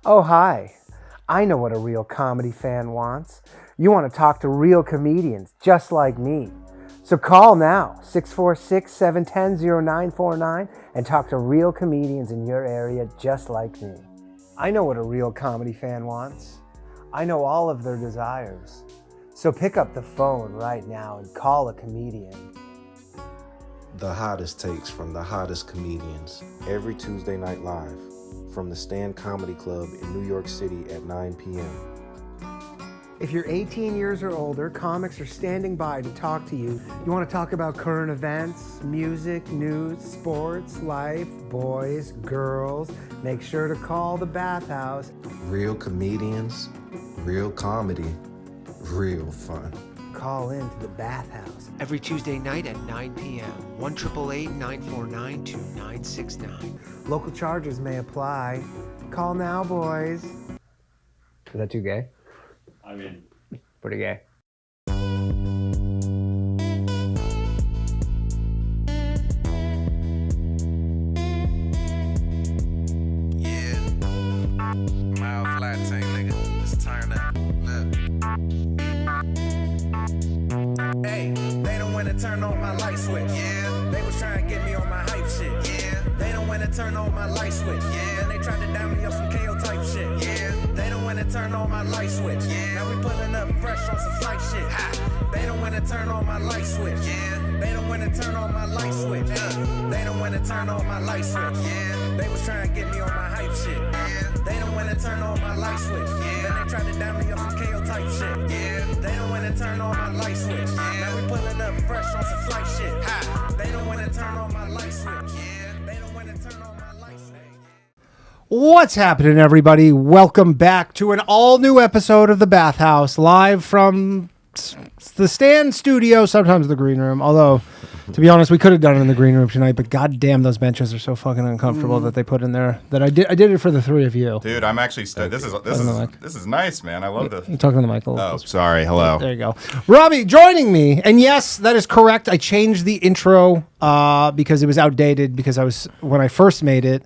Oh, hi. I know what a real comedy fan wants. You want to talk to real comedians just like me. So call now, 646-710-0949, and talk to real comedians in your area just like me. I know what a real comedy fan wants. I know all of their desires. So pick up the phone right now and call a comedian. The hottest takes from the hottest comedians every Tuesday night live from the Stand Comedy Club in New York City at 9 p.m. If you're 18 years or older, comics are standing by to talk to you. You want to talk about current events, music, news, sports, life, boys, girls, make sure to call the Bathhouse. Real comedians, real comedy, real fun. Call in to the Bathhouse. Every Tuesday night at 9 p.m. 1-888-949-2969. Local charges may apply. Call now, boys. Is that too gay? I mean, Pretty gay. Yeah. Mild flat tank, nigga. Let's turn up. Look. Hey, they don't wanna turn on my light switch. Yeah. They was trying to get me on my hype shit. Yeah. They don't wanna turn on my light switch. Yeah. And they tried to down me up some KO type shit. Yeah. They don't wanna turn on my light switch. Yeah. Now we pulling up fresh on some flight shit. Ha. They don't wanna turn on my light switch. Yeah. They don't wanna turn on my light switch. They don't wanna turn on my light switch. Yeah. They was trying to get me on my hype shit. Yeah. They don't wanna turn on my light switch. Yeah. Then they tried to down me up some KO type shit. Yeah. They don't wanna turn on my light switch. Yeah. Now we pulling up fresh on some flight shit. Ha. They don't wanna turn on my light switch. Yeah. They don't wanna turn on my light switch. What's happening, everybody? Welcome back to an all-new episode of the Bathhouse, live from the Stand studio, sometimes the green room. Although, to be honest, we could have done it in the green room tonight, but goddamn, those benches are so fucking uncomfortable that they put in there. That I did it for the three of you. dude, I'm actually this is nice, man. I love this. You're talking to the mic a little. Oh, sorry. Hello. There you go. Robbie joining me. And yes, that is correct. I changed the intro because it was outdated because when I first made it,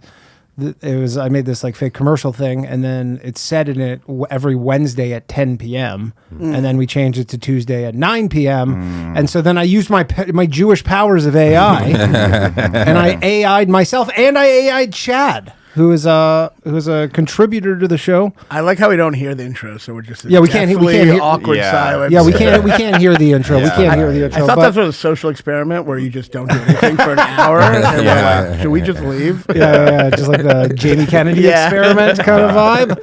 I made this like fake commercial thing, and then it said in it every Wednesday at 10 p.m. And then we changed it to Tuesday at 9 p.m. And so then I used my Jewish powers of AI and I AI'd myself, and I AI'd Chad, who is a contributor to the show. I like how we don't hear the intro, so we're just we can't hear awkward silence. Yeah, we can't hear the intro. Yeah. We can't hear the intro. I thought that was a social experiment where you just don't do anything for an hour. And we're like, should we just leave? Yeah, just like the Jamie Kennedy experiment kind of vibe.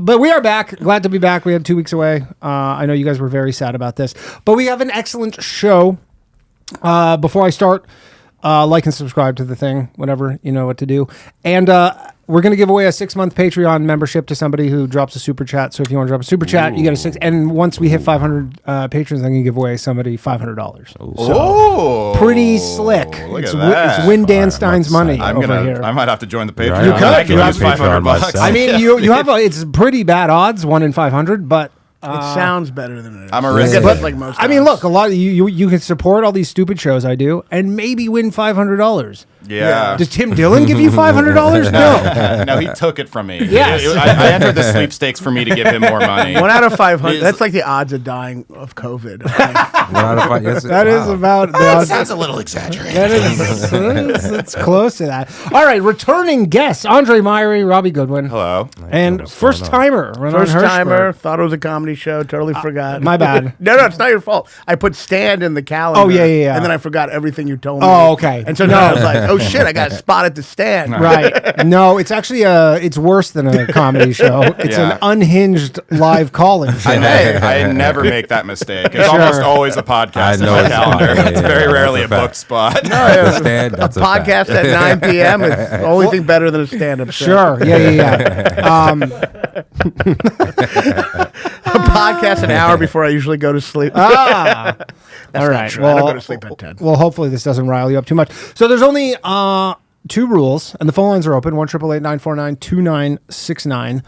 But we are back. Glad to be back. We had 2 weeks away. I know you guys were very sad about this, but we have an excellent show. Before I start, like and subscribe to the thing, whatever, you know what to do. And we're going to give away a 6-month Patreon membership to somebody who drops a super chat. So if you want to drop a super chat, you get a 6. And once we hit 500 patrons, I'm going to give away somebody $500. Oh, pretty slick. Look It's at that. It's Win Dan Stein's money over here. I might have to join the Patreon. Right. You could. I can You use have $500. I mean, you have it's pretty bad odds, 1 in 500, but It sounds better than it is. I'm a I risk. guess But, that's like most I mean, times. look, a lot of you can support all these stupid shows I do and maybe win $500. Yeah. Does Tim Dillon give you $500? No. No, he took it from me. Yes. I entered the sweepstakes for me to give him more money. 1 out of 500. That's like the odds of dying of COVID. That is about the odds. Sounds a little exaggerated. That is it's close to that. All right, returning guests, Andre Myrie, Robbie Goodwin. Hello. And first timer, Raanan First timer, Hershberg. thought it was a comedy show, totally forgot. My bad. No, it's not your fault. I put Stand in the calendar. Oh, yeah. And then I forgot everything you told me. Oh, okay. And so now I was like, oh shit, I got a spot at the Stand. Right. No, it's actually it's worse than a comedy show. It's an unhinged live call-in show. I never make that mistake. It's almost always a podcast in my calendar. It's very rarely a book spot. No, Stand, a podcast at 9 p.m. is the only thing better than a stand-up show. Sure. Yeah. A podcast an hour before I usually go to sleep. All That's right. not true. I don't go to sleep at 10. Well, hopefully this doesn't rile you up too much. So there's only 2 rules, and the phone lines are open: 1-888-949-2969.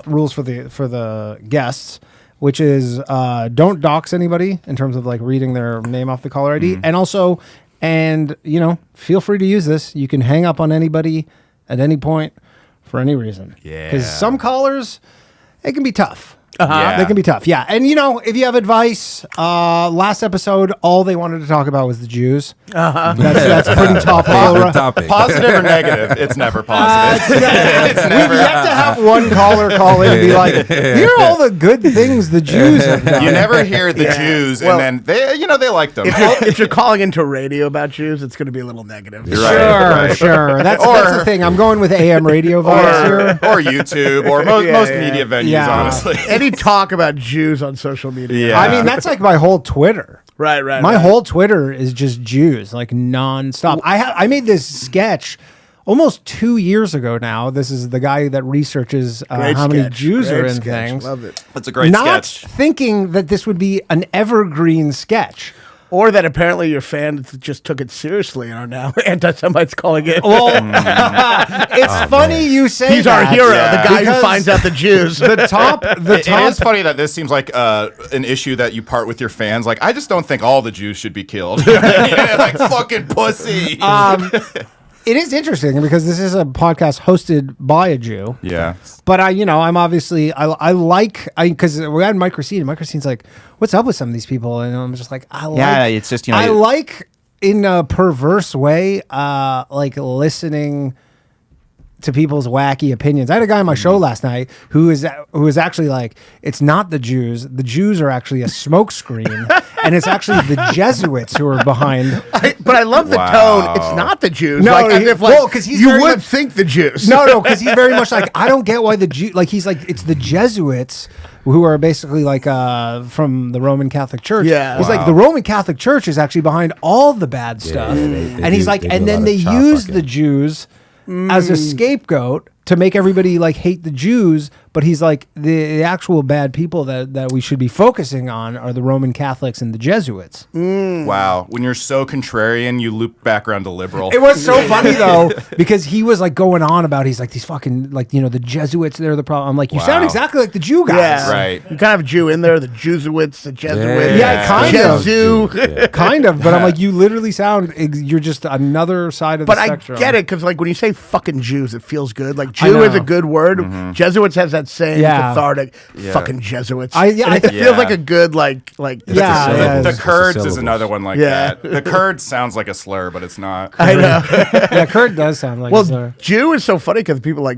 Rules for the guests, which is don't dox anybody in terms of like reading their name off the caller ID, and also, feel free to use this. You can hang up on anybody at any point for any reason. Yeah. Because some callers, it can be tough. Yeah. They can be tough. Yeah. And, if you have advice, last episode, all they wanted to talk about was the Jews. That's pretty topical. topic. Positive or negative? It's never positive. We've yet to have one caller call in and be like, here are all the good things the Jews have done. You never hear the Jews, Well, and then they like them. If you're calling into radio about Jews, it's going to be a little negative. Sure. That's the thing. I'm going with AM radio vibes here. or YouTube, or most media venues, Yeah. honestly. Any talk about Jews on social media. Yeah. I mean, that's like my whole Twitter. Right. My whole Twitter is just Jews, like nonstop. I made this sketch almost 2 years ago now. This is the guy that researches how many Jews are in things. Love it. That's a great Not sketch. thinking that this would be an evergreen sketch. Or that apparently your fans just took it seriously and are now anti-Semites calling it. Well, it's funny you say He's that. our hero, Yeah. the guy Because who finds out the Jews. The top. It is funny that this seems like an issue that you part with your fans. Like, I just don't think all the Jews should be killed. You know what I mean? Like, fucking pussy. It is interesting because this is a podcast hosted by a Jew. Yeah. But I'm obviously because we had Mike Racine, and Mike Racine's like, "What's up with some of these people?" And I'm just like, it's just I like in a perverse way, like listening to people's wacky opinions. I had a guy on my show last night who is actually like, it's not the Jews. The Jews are actually a smokescreen, and it's actually the Jesuits who are behind. But I love the tone. It's not the Jews. No, like, as if, like, because he's you very would much- think the Jews. No, because he's very much like, I don't get why the Jew, like he's like, it's the Jesuits who are basically like from the Roman Catholic Church. Yeah. He's like, the Roman Catholic Church is actually behind all the bad stuff. And he's like, and then they use the Jews as a scapegoat to make everybody like hate the Jews, but he's like, the actual bad people that we should be focusing on are the Roman Catholics and the Jesuits. Wow. When you're so contrarian, you loop back around to liberal. It was so funny though, because he was like going on about, he's like, these fucking, like, the Jesuits, they're the problem. I'm like, you sound exactly like the Jew guys. Yeah. Right. You kind of have a Jew in there, the Jesuits, the Jesuits. Yeah, kind of. Jesu. Kind of, but I'm like, you literally sound, you're just another side of But the I spectrum. get it, because like when you say fucking Jews, it feels good. Like I Jew know. is a good word. Jesuits has that same Yeah. cathartic fucking Jesuits. I And it think- feels like a good like Yeah, The It's Kurds is syllables. another one like Yeah. that. The Kurds sounds like a slur, but it's not. I know. yeah, Kurt does sound like Well, a slur. Jew is so funny because people like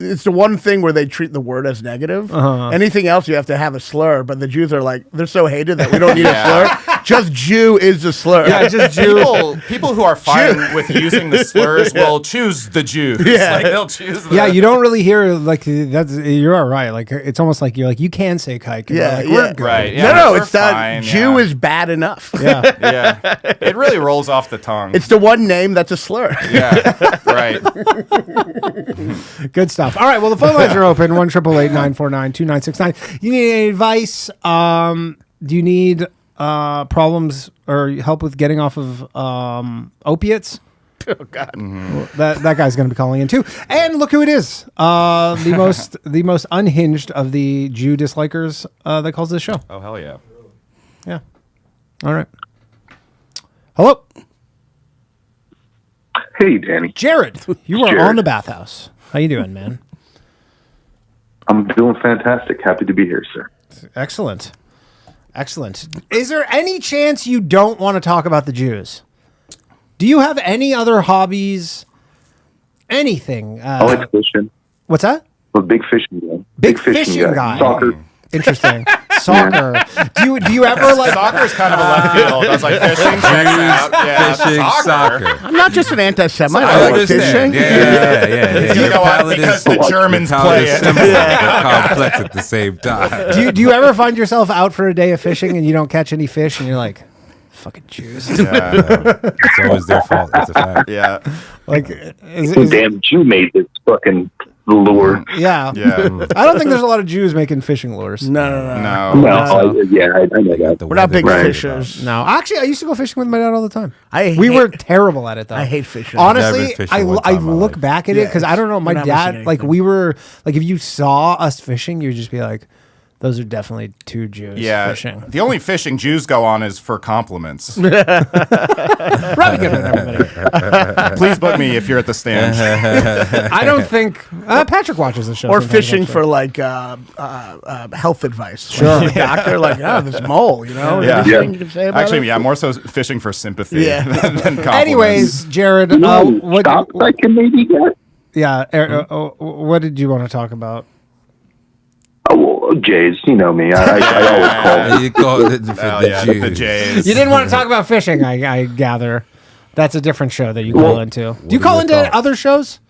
it's the one thing where they treat the word as negative. Anything else you have to have a slur, but the Jews are like, they're so hated that we don't need a slur. Just Jew is the slur. Yeah, just Jew. People who are fine with using the slurs will choose the Jews. Yeah. Like, they'll choose the... Yeah, you don't really hear like that's. You're all right. Like it's almost like you're like, you can say kike. And Yeah, like, yeah. we're good. Right. Yeah, No, we're it's not. fine, Jew yeah. is bad enough. Yeah. Yeah. It really rolls off the tongue. It's the one name that's a slur. Yeah. Right. Good stuff. All right. Well, the phone lines are open. 1-888-949-2969. You need any advice? Do you need problems or help with getting off of opiates? Oh God. That guy's going to be calling in too. And look who it is. The most unhinged of the Jew dislikers that calls this show. Oh, hell yeah. Yeah. All right. Hello, Hey, Danny. Jared. You are Jared. on the Bathhouse. How you doing, man? I'm doing fantastic. Happy to be here, sir. Excellent. Excellent. Is there any chance you don't want to talk about the Jews? Do you have any other hobbies? Anything? I like fishing. What's that? I'm a big fishing guy. Big fishing guy. Soccer. Interesting. Soccer. Do you ever like Soccer's kind of a left field. I was like, fishing checks out. Yeah, Fishing, soccer. I'm not just an anti-Semite. I I like understand. fishing. Yeah. You know what? Because the Germans play it. Complex at the same time. do you ever find yourself out for a day of fishing and you don't catch any fish and you're like, fucking Jews? Yeah. It's always their fault. That's a fact. Yeah. Like, Damn Jew made this fucking lure. yeah. Yeah. I don't think there's a lot of Jews making fishing lures. No. No. No, I know that. The We're not weather big right fishers. No, actually, I used to go fishing with my dad all the time. We were terrible at it though. I hate fishing. Honestly, Never fished I one time in my look life. back at it Yeah, because I don't know. My we're not missing dad, like, anything. we were like, if you saw us fishing, you'd just be like, Those are definitely two Jews Yeah, fishing. the only fishing Jews go on is for compliments. Robbie Goodwin, everybody. Please book me if you're at the stand. I don't think Patrick watches the show. Or sometimes, fishing actually. for like health advice. Sure. Like, doctor, like, oh, this mole, you know? Yeah. Anything you can say about Actually, it? yeah, more so fishing for sympathy Yeah. than compliments. Anyways, Jared, what? I can maybe get. Yeah, what did you want to talk about? Oh, well, Jays, you know me. I always call. You call it for Oh, the yeah, Jews. the Jays. You didn't want to talk about fishing, I gather. That's a different show that you call into. Do you are call your into thoughts? other shows?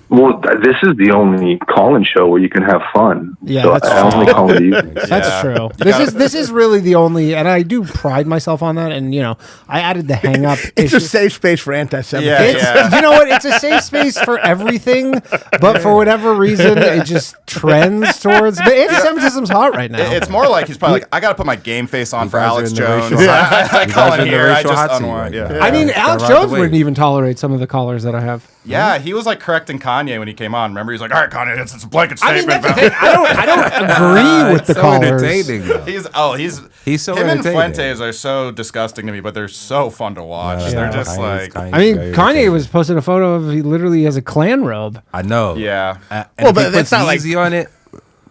Well, this is the only call-in show where you can have fun. Yeah, so that's I true. only call in the evenings. That's Yeah. true. You This is really the only, and I do pride myself on that. And I added the hang up. It's issue. a safe space for anti-Semitism. It's, you know what? It's a safe space for everything, but for whatever reason, it just trends towards. But anti-Semitism's hot right now. It's more like he's probably like, I got to put my game face on You for guys are Alex in the Jones. racial I You call guys are in in the here. I racial just hot seat unwind. right Yeah. now. I mean, Yeah, Alex gotta ride Jones the wave. wouldn't even tolerate some of the callers that I have. Yeah, he was like correcting Kanye when he came on. Remember, he's like, "All right, Kanye, it's a blanket I mean, statement." that's the thing. I don't agree with the so callers. entertaining, though. He's so him and entertaining. Fuentes are so disgusting to me, but they're so fun to watch. Yeah. They're just like, I mean, Kanye was posting a photo of he literally has a Klan robe. I know. yeah, And Well, if but he that's puts not like- easy on it,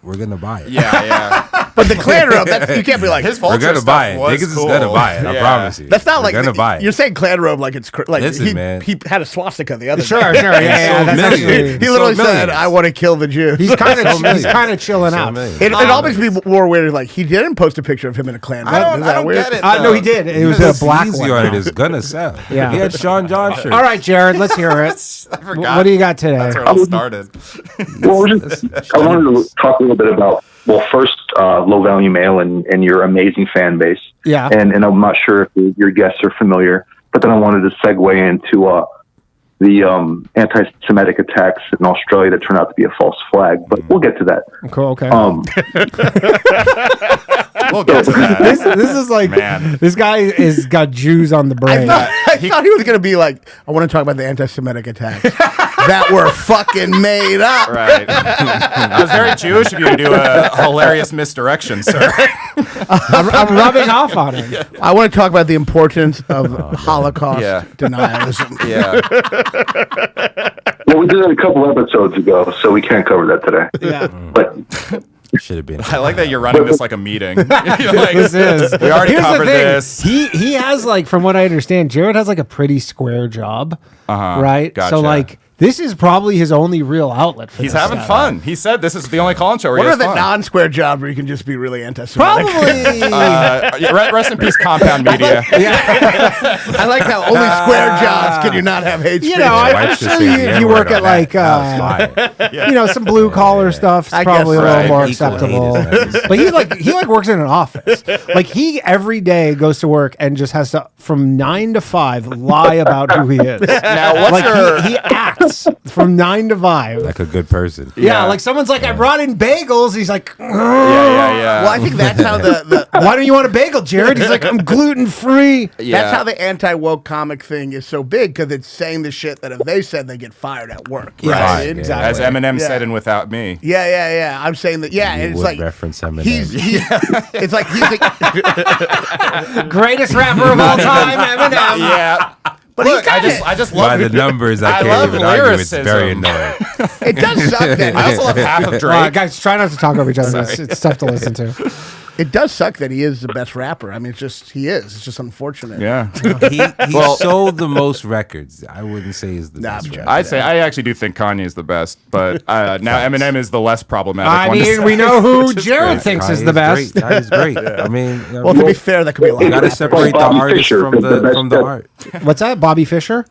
we're gonna buy it. yeah. But the Klan robe, you can't be like, His We're vulture gonna stuff buy it. was Niggas is cool. gonna buy it. I Yeah. promise you. that's not We're like, gonna buy it. you're saying Klan robe like it's, like Listen, man. he had a swastika the other Sure, day. sure, yeah, sold that's millions. actually- He literally So said, millions. I want to kill the Jews. He's kind of millions. chilling So out. millions. It always be more weird. Like he didn't post a picture of him in a Klan robe. I Is don't that weird? get it. No, though. he did. It was What's a black easy one. on it is gonna sell. Yeah. He had Sean John shirts. All right, Jared, let's hear it. I forgot. What do you got today? That's where it all started. Well, I wanted to talk a little bit about, well, first, Low Value Mail and your amazing fan base. Yeah. And I'm not sure if your guests are familiar, but then I wanted to segue into the anti-Semitic attacks in Australia that turned out to be a false flag. But we'll get to that. Cool. Okay. We'll get to that. this is like, Man. this guy is got Jews on the brain. I thought he was going to be like, I want to talk about the anti-Semitic attacks that were fucking made up. Right. That was very Jewish of you to do a hilarious misdirection, sir. I'm rubbing off on him. I want to talk about the importance of Holocaust Yeah. denialism. Yeah. Well, we did it a couple episodes ago, so we can't cover that today. Yeah. But Should have been. I like that you're running this like a meeting. You're like, This is. we already Here's the covered thing. this. He has like, from what I understand, Jared has like a pretty square job, right? Gotcha. So like, this is probably his only real outlet for He's this having stuff. fun. He said this is the only call-in show where What he are has the fun. non-square jobs where you can just be really anti-Semitic? Probably. Rest in peace, Compound Media. I like how only square jobs can you not have hate speech. You know, I'm Wife sure just said the if you work N-word at on like, that. That was fire. you know, some blue collar stuff, it's I probably a guess little so. more Equal acceptable. hate is nice. But he works in an office. Like he every day goes to work and just has to from 9 to 5 lie about who he is. Now, what's Like your... he acts from 9 to 5. Like a good person. Yeah, like someone's like, I brought in bagels. He's like, Yeah. Well, I think that's how the why don't you want a bagel, Jared? He's like, I'm gluten free. that's how the anti-woke comic thing is so big, because it's saying the shit that if they said they get fired at work. Yeah, Right, Right? exactly. As Eminem Yeah. said in Without Me. Yeah. I'm saying that. Yeah, You and it's would like reference Eminem. it's like he's like, Greatest rapper of all time, Eminem. Yeah. But Look, he kinda- I just By love the numbers, I I can't love even argue. It's very lyricism. annoying. it does suck that I also love half of Drake. Guys, try not to talk over each other. It's tough to listen to. it does suck that he is the best rapper. I mean, he is. It's just unfortunate. Yeah. He sold the most records. I wouldn't say he's the Nah, best I'm rapper. I'd say I actually do think Kanye is the best, but now Eminem is the less problematic I one. to mean, say. we know who Which is Jared great. thinks is Kanye's the best. Great. Kanye's great. I mean, Well, to be fair, that could be a lot. you of got to rappers. separate the Bobby artist Fischer, from the best the chess- art. What's that? Bobby Fischer?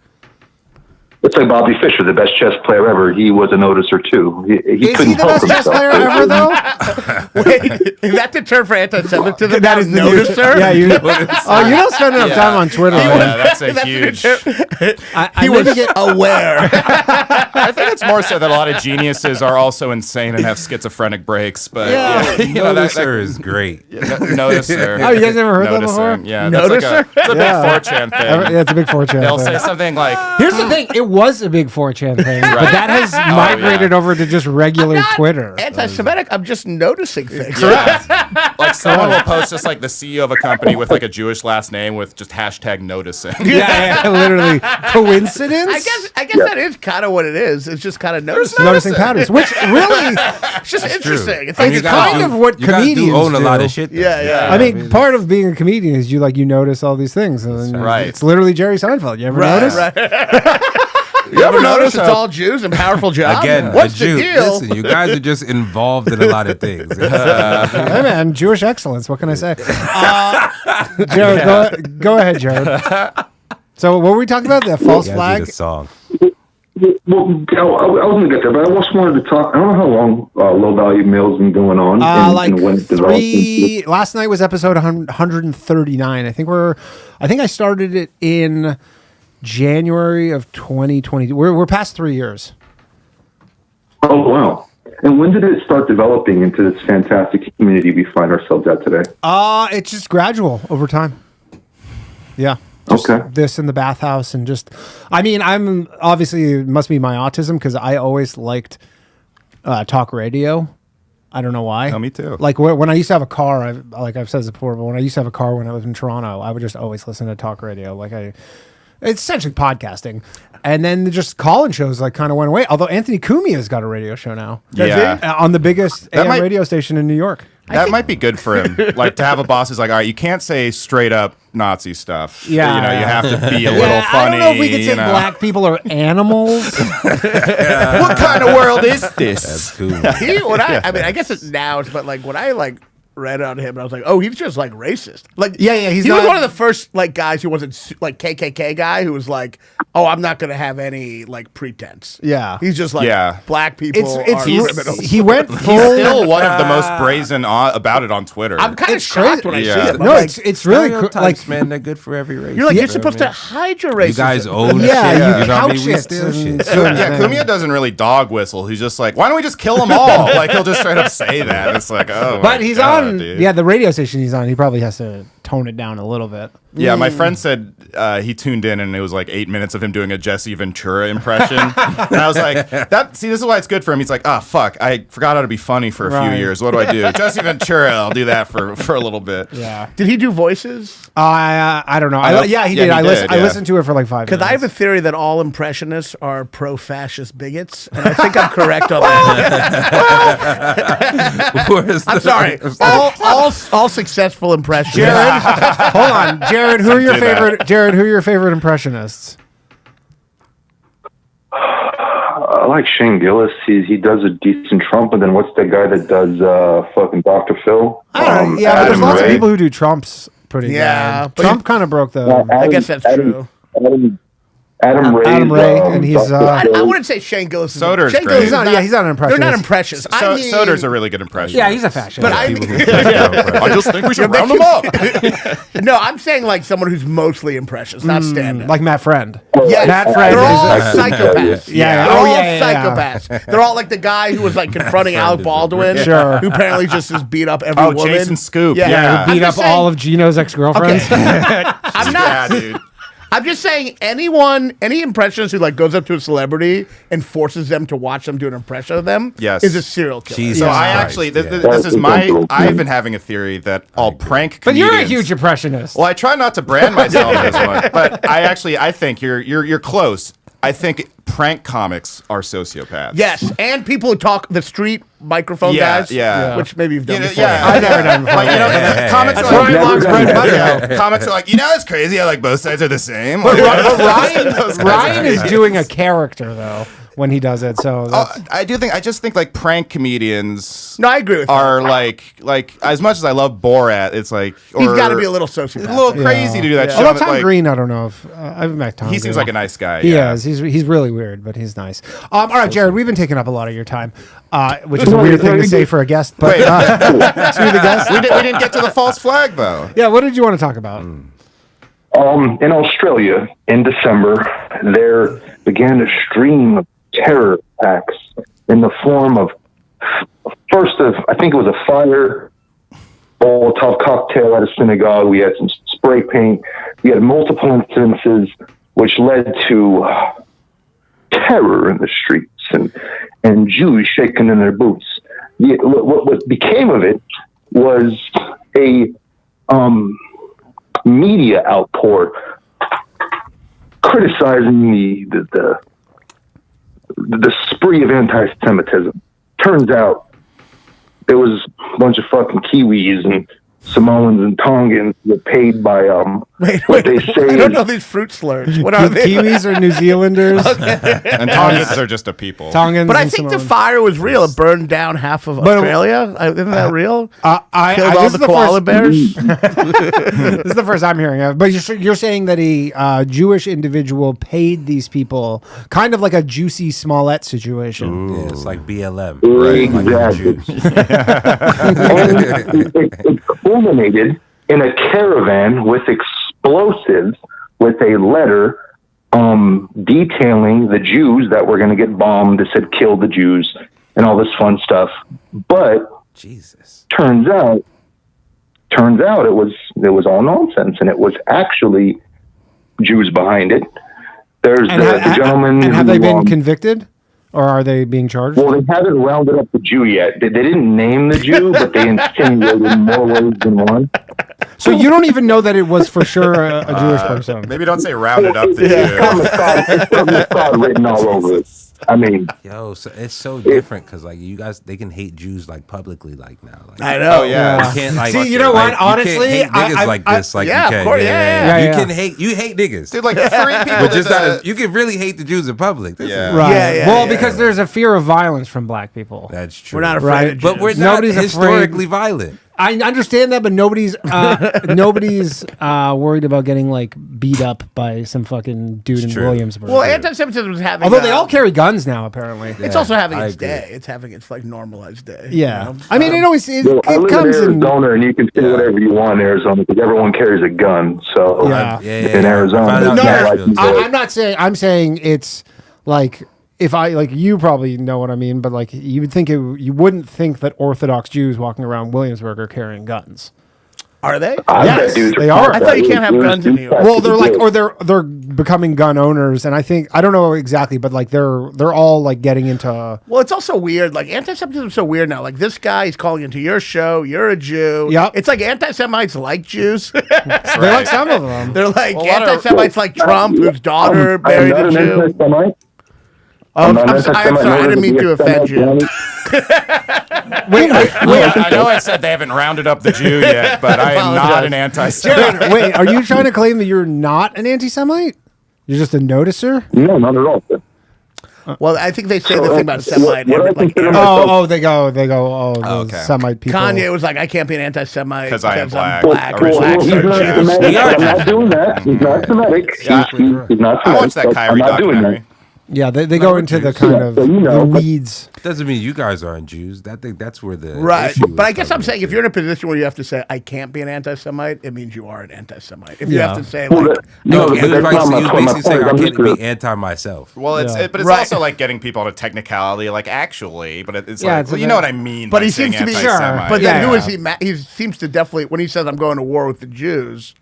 it's like Bobby Fischer, the best chess player ever. He was a noticer too. He Is couldn't he the help best chess himself. player ever, though? Wait, is that the term for anti-Semitism? That is the new noticer. Yeah, you don't spend enough time on Twitter. Oh, man. yeah, that's a That's huge. I He was maybe get aware. I think it's more so that a lot of geniuses are also insane and have schizophrenic breaks. But Yeah. you know, Noticer is great. Noticer. Oh, you guys never heard that Noticer. before? Yeah, that's like Noticer? it's a big Yeah. 4chan thing. Yeah, it's a big fortune. They'll say something like, Here's the thing: it was a big 4chan thing, but that has migrated over to just regular Twitter. Anti-Semitic. I'm just noticing things. Like someone will post just like the CEO of a company with like a Jewish last name with just hashtag noticing. Yeah, literally. Coincidence? I guess that is kind of what it is. It's just kind of Noticing patterns, which really, it's just interesting. It's it's kind of what comedians own a do. lot of shit. Yeah. I mean, part of being a comedian is you notice all these things, and then Right. it's literally Jerry Seinfeld. You ever notice? You ever notice it's all Jews and powerful jobs? Again, What's a Jew. the deal? Listen, you guys are just involved in a lot of things. Hey man, Jewish excellence. What can I say? Jared, go ahead, Jared. So what were we talking about? The false You guys flag? need a song. Well, I was going to get there, but I also wanted to talk. I don't know how long low value mail's been going on. Like when it developed into- last night was episode 139. I think I started it in January of 2020. We're past 3 years. Oh, wow. And when did it start developing into this fantastic community we find ourselves at today? It's just gradual over time. Yeah. Just this in the Bathhouse and just, I mean, I'm obviously, it must be my autism because I always liked talk radio. I don't know why. Oh, me too. Like when I used to have a car, like I've said this before, but when I used to have a car when I lived in Toronto, I would just always listen to talk radio. It's essentially podcasting. And then just call-in shows kind of went away. Although Anthony Cumia's got a radio show now. Yeah. On the biggest AM radio station in New York. That might be good for him. Like to have a boss who's like, all right, you can't say straight up Nazi stuff. Yeah. You have to be a little funny. I don't know if we could say black people are animals. What kind of world is this? That's cool. I mean, I guess it's now, but when I read on him, I was like, oh, he's just racist. He was one of the first guys who wasn't KKK guy who was like, oh, I'm not gonna have any pretense. Yeah, he's just black people are criminals. He went full. He's still one of the most brazen about it on Twitter. I'm kind of shocked when I see it. No, it's really man, they're good for every race. You're supposed to hide your racism. You guys own shit. You couch we it steal and- shit. Yeah, Cumia doesn't really dog whistle. He's just like, why don't we just kill them all? He'll just straight up say that. It's like, oh, but he's on. dude. Yeah, the radio station he's on. He probably has to tone it down a little bit. Yeah, my friend said he tuned in and it was 8 minutes of him doing a Jesse Ventura impression. And I was like, this is why it's good for him. He's like, fuck, I forgot how to be funny for a few years. What do I do? Jesse Ventura, I'll do that for a little bit. Yeah. Did he do voices? I don't know. He did. I listened to it for 5 minutes. Because I have a theory that all impressionists are pro-fascist bigots, and I think I'm correct on that. I'm sorry. All successful impressionists. Jared, hold on, Jared. Who are your favorite? Jared, who are your favorite impressionists? I like Shane Gillis. He does a decent Trump, and then what's that guy that does fucking Dr. Phil? But there's lots of people who do Trumps pretty good. but Trump kind of broke the. I guess that's true. Adam Ray. Adam Ray, and he's. I wouldn't say Shane Gillis. Soder's Shane great. Gillis He's not an impressionist. They're not impressionists. Soder's a really good impression. Yeah, he's a fashion. But I just think we should round them up. No, I'm saying someone who's mostly impressionist, not stand-up. like Matt Friend. Yeah, Matt Friend. they're all is psychopaths. Yeah. They're all yeah. psychopaths. They're all like the guy who was confronting Alec Baldwin, Sure. who apparently just has beat up every woman. Jason Scoop. Yeah. Who beat up all of Gino's ex-girlfriends. I'm not. Yeah, dude. I'm just saying, any impressionist who goes up to a celebrity and forces them to watch them do an impression of them, is a serial killer. Jesus So I Christ, actually, yeah. this is I've been having a theory that all prank But comedians. you're a huge impressionist. Well, I try not to brand myself as one, but I think you're close. I think prank comics are sociopaths. Yes, and people who talk the street microphone guys. Yeah. Which maybe you've done before. Yeah, I've never done before. Comments are Ryan Long's bread and butter. Comments are it's crazy how both sides are the same. Ryan is doing a character though when he does it. So I just think prank comedians. No, I agree with are like as much as I love Borat, it's he's got to be a little sociopath. a little crazy to do that. Although Tom Green, I don't know if I've met Tom. He Green. seems like a nice guy. He is. He's really weird, but he's nice. All right, Jared, we've been taking up a lot of your time, which is a weird thing to say for a guest. But Wait. to the guest, we didn't get to the false flag though. Yeah, what did you want to talk about? In Australia, in December, there began a stream of terror attacks in the form of I think it was a fire, Molotov cocktail at a synagogue. We had some spray paint. We had multiple incidences, which led to terror in the streets and Jews shaking in their boots. What became of it was a media outpour criticizing the spree of anti-Semitism. Turns out there was a bunch of fucking Kiwis and Samoans and Tongans that paid by what they say. I don't know these fruit slurs. What are they? Kiwis are New Zealanders. And Tongans are just a people. Tongans. But I and think the Samoans. fire was real. It burned down half of Australia. Isn't that real? Killed all this is the the koala first- bears. This is the first I'm hearing of. But you're saying that a Jewish individual paid these people, kind of like a Juicy Smollett situation. Yeah, it's like BLM. Exactly. And it culminated in a caravan with explosives, with a letter detailing the Jews that were going to get bombed. It said "kill the Jews" and all this fun stuff. But Jesus, turns out it was all nonsense, and it was actually Jews behind it. There's the gentleman. And have who, they been convicted, or are they being charged? Well, they haven't rounded up the Jew yet. They didn't name the Jew, but they insinuated in more ways than one. So you don't even know that it was for sure a Jewish person. Maybe don't say rounded up the It's homicide written all over it. I mean, yo, so it's so different because like you guys, they can hate Jews like publicly like now. Like, I know. yeah. You can't like. See, you know what? like, Honestly, you can't hate niggas like this. Like yeah, you can. of course, yeah. You Yeah. can hate. You hate niggas. Dude, like 3 people But did just that. you can really hate the Jews in public. This is- Yeah. Right. Yeah, well, yeah. because there's a fear of violence from black people. That's true. We're not afraid Right. of Jews. But we're not Nobody's afraid. historically violent. I understand that, but nobody's worried about getting like beat up by some fucking dude in true. Williamsburg. Well, anti-Semitism is having. Although they all carry guns now, apparently. It's also having I its agree. day. It's having its like normalized day. Yeah, you know? I mean, it always it, I it live comes in in. Arizona, and you can say whatever you want in Arizona because everyone carries a gun. So Yeah. in Arizona, Found out it's not Nashville, like too. I'm not saying. I'm saying it's like if I like you probably know what I mean, but like you would think you wouldn't think that Orthodox Jews walking around Williamsburg are carrying guns. Are they? I bet Yes, dudes they are. are. I thought you can't have guns in New York. Well, they're like, or they're becoming gun owners, and I think I don't know exactly, but like they're all like getting into. Well, it's also weird. Like anti-Semitism is so weird now. Like this guy, he's calling into your show. You're a Jew. Yep. It's like anti-Semites like Jews. They like some of them. They're like Well, a lot of- anti-Semites like Trump, whose daughter I'm married not a an Jew. anti-Semite. I'm not an sorry. anti-Semite, I nor didn't would mean be to a offend Semite, you. Wait, I know I said they haven't rounded up the Jew yet, but I am not an anti-Semite. Jared, wait, are you trying to claim that you're not an anti-Semite? You're just a noticer? No, not at all. Well, I think they say the So, thing about Semite. what I Like consider myself- They go. okay. Semite people. Kanye was like, I can't be an anti-Semite 'Cause I am I'm black. black. Well, Blacks he's are not Jews. Semitic. I'm not doing that. He's not Semitic. He's not Semitic. I watched that but Kyrie I'm not doing documentary. that. Yeah, they go into the kind of so you know, the but- weeds. Doesn't mean you guys aren't Jews. That's where the Right. issue But I is guess I'm coming saying if into. you're in a position where you have to say, I can't be an anti-Semite, it means you are an anti-Semite. If you Yeah. have to say, Well, like, No, but he was that's not basically, my he was point. My basically saying point I is I'm can't just be anti myself. Well, Yeah. but it's Right. also like getting people to technicality, like actually, but it's Yeah, like, it's well, a you know bit- what I mean. but by he saying seems to be anti-Semite. But then Yeah. who is he? He seems to definitely, when he says I'm going to war with the Jews,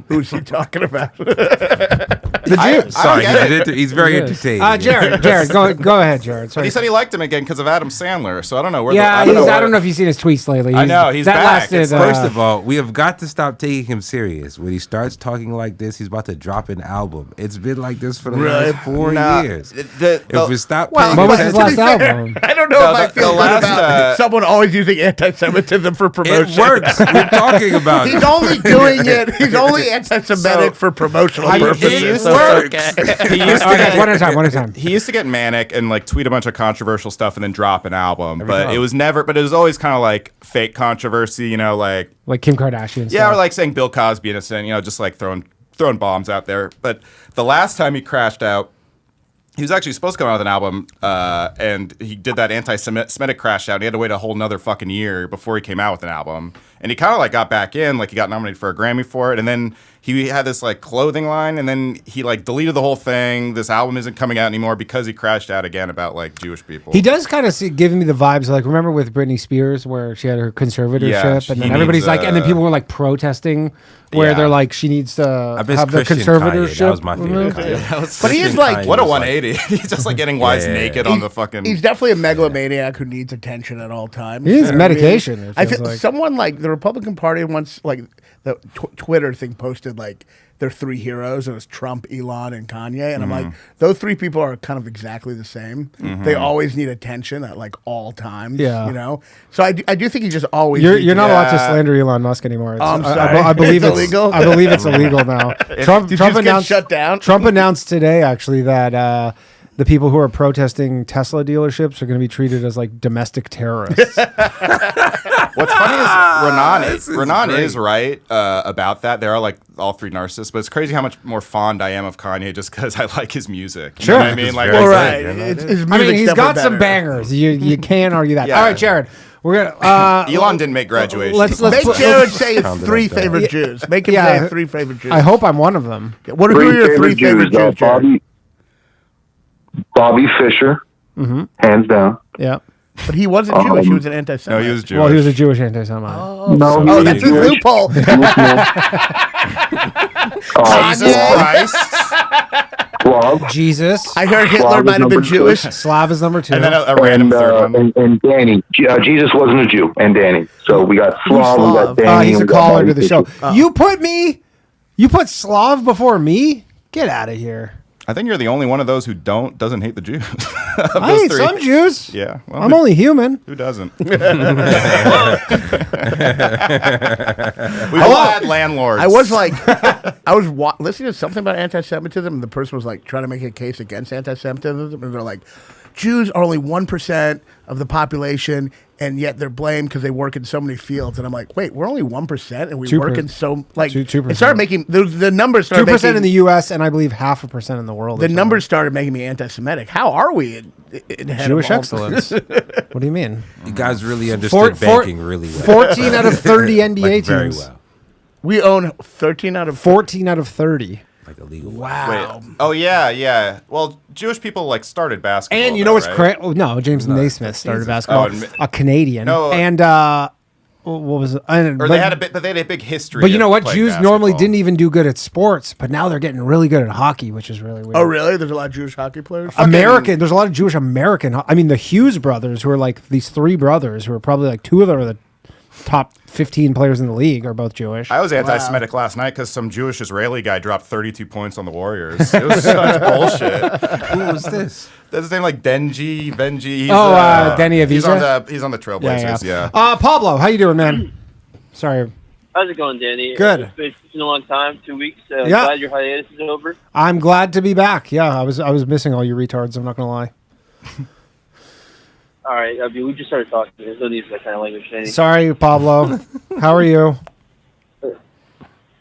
who's he talking about? The Jews. Sorry, get it. he's very entertaining. Jared, go ahead, Jared. Sorry. He said he liked him again because of Adam Sandler. So I don't know where. Yeah, I don't know. I don't know if you've seen his tweets lately. I know, he's that back. lasted. It's- First of all, we have got to stop taking him serious. When he starts talking like this, he's about to drop an album. It's been like this for the Really? last 4 Nah, years. the- If we stop Well, paying what was but his to be last fair, album? I don't know No, if I the feel good last, about someone always using anti-Semitism for promotion. it works. We're talking about He's it. only doing it. He's only anti-Semitic for promotional purposes. used so to- it's okay. He used to Okay, get- one at a time. He used to get manic and like tweet a bunch of controversial stuff and then drop an album. But time. it was always kind of like fake controversy, you know, like Like Kim Kardashian. yeah, stuff. or like saying Bill Cosby innocent, you know, just like throwing bombs out there. But the last time he crashed out, he was actually supposed to come out with an album, and he did that anti-Semitic crash out. And he had to wait a whole nother fucking year before he came out with an album. and he kind of like got back in, like he got nominated for a Grammy for it, and then he had this like clothing line, and then he like deleted the whole thing. This album isn't coming out anymore because he crashed out again about like Jewish people. He does kind of give me the vibes like, remember with Britney Spears where she had her conservatorship, and then everybody's like, and then people were like protesting where they're like, she needs to have the conservatorship. That was my favorite. But he is like, what a 180. He's just like getting wise naked on the fucking. He's definitely a megalomaniac who needs attention at all times. He needs medication. I feel like someone like the Republican Party once, like the Twitter thing posted like their three heroes, and it was Trump, Elon, and Kanye, and I'm like, those three people are kind of exactly the same. They always need attention at like all times. Yeah, you know. So I do think he just always. You're not allowed to slander Elon Musk anymore. I'm sorry. I believe it's illegal. I believe it's illegal now. Trump announced shut down. Trump announced today actually that the people who are protesting Tesla dealerships are going to be treated as like domestic terrorists. What's funny is Raanan is right about that. There are like all three narcissists, but it's crazy how much more fond I am of Kanye just because I like his music. You Sure, know what I mean, like, All right. I mean, he's got some bangers. You can't argue that. Yeah. All right, Jared. We're gonna. Elon didn't make graduation. Let's Make Jared say his three favorite Jews. Make him say his three favorite Jews. I hope I'm one of them. What are your three favorite Jews, Jared? Bobby Fischer, hands down. Yeah. But he wasn't Jewish. He was an anti-Semite. No, he was Jewish. Well, he was a Jewish anti-Semite. No, that's his loophole. Jesus Christ. Slav. Jesus. I heard Hitler Slav might have been number two. Jewish. Slav is number 2. And then a random third one. And Danny. Jesus wasn't a Jew. And Danny. So we got Slav, we got Danny. He's a and we got caller Bobby to the show. Fischer. You put Slav before me? Get out of here. I think you're the only one of those who doesn't hate the Jews. I hate some Jews. Yeah. Well, I'm only human. Who doesn't? We've all had landlords. I was like, I was listening to something about anti-Semitism, and the person was like trying to make a case against anti-Semitism, and they're like, Jews are only 1% of the population, and yet they're blamed because they work in so many fields. And I'm like, wait, we're only 1%, and we work in so like 2%. It started making the numbers started 2% making, in the U.S. and I believe 0.5% in the world. the numbers started making me anti-Semitic. How are we in head Jewish of all- excellence. What do you mean? You guys really understood banking really well. 14 out of 30 NBA Like, teams. very well. We own 13 out of 14 out of 30. Like illegal. Wow. Wait. Oh yeah. Well, Jewish people like started basketball. And you know what's right? crazy? Oh, no, James Naismith started basketball. Oh, a Canadian. No, and what was it? Or they had a big history. But you know of what? playing Jews basketball. normally didn't even do good at sports, but now they're getting really good at hockey, which is really weird. Oh, really? There's a lot of Jewish hockey players? American. There's a lot of Jewish American. I mean, the Hughes brothers, who are like these 3 brothers, who are probably like 2 of them are the top 15 players in the league, are both Jewish. I was anti-Semitic last night because some Jewish Israeli guy dropped 32 points on the Warriors. It was such bullshit. Who was this? That's his name, like Benji. He's, Denny Avija? He's on the Trailblazers. Yeah. Pablo, how you doing, man? Sorry. How's it going, Danny? Good. It's been a long time, 2 weeks. Yeah. Glad your hiatus is over. I'm glad to be back. Yeah, I was missing all you retards. I'm not gonna lie. All right, I mean, we just started talking. There's no need for that kind of language, Danny. Sorry, Pablo. How are you?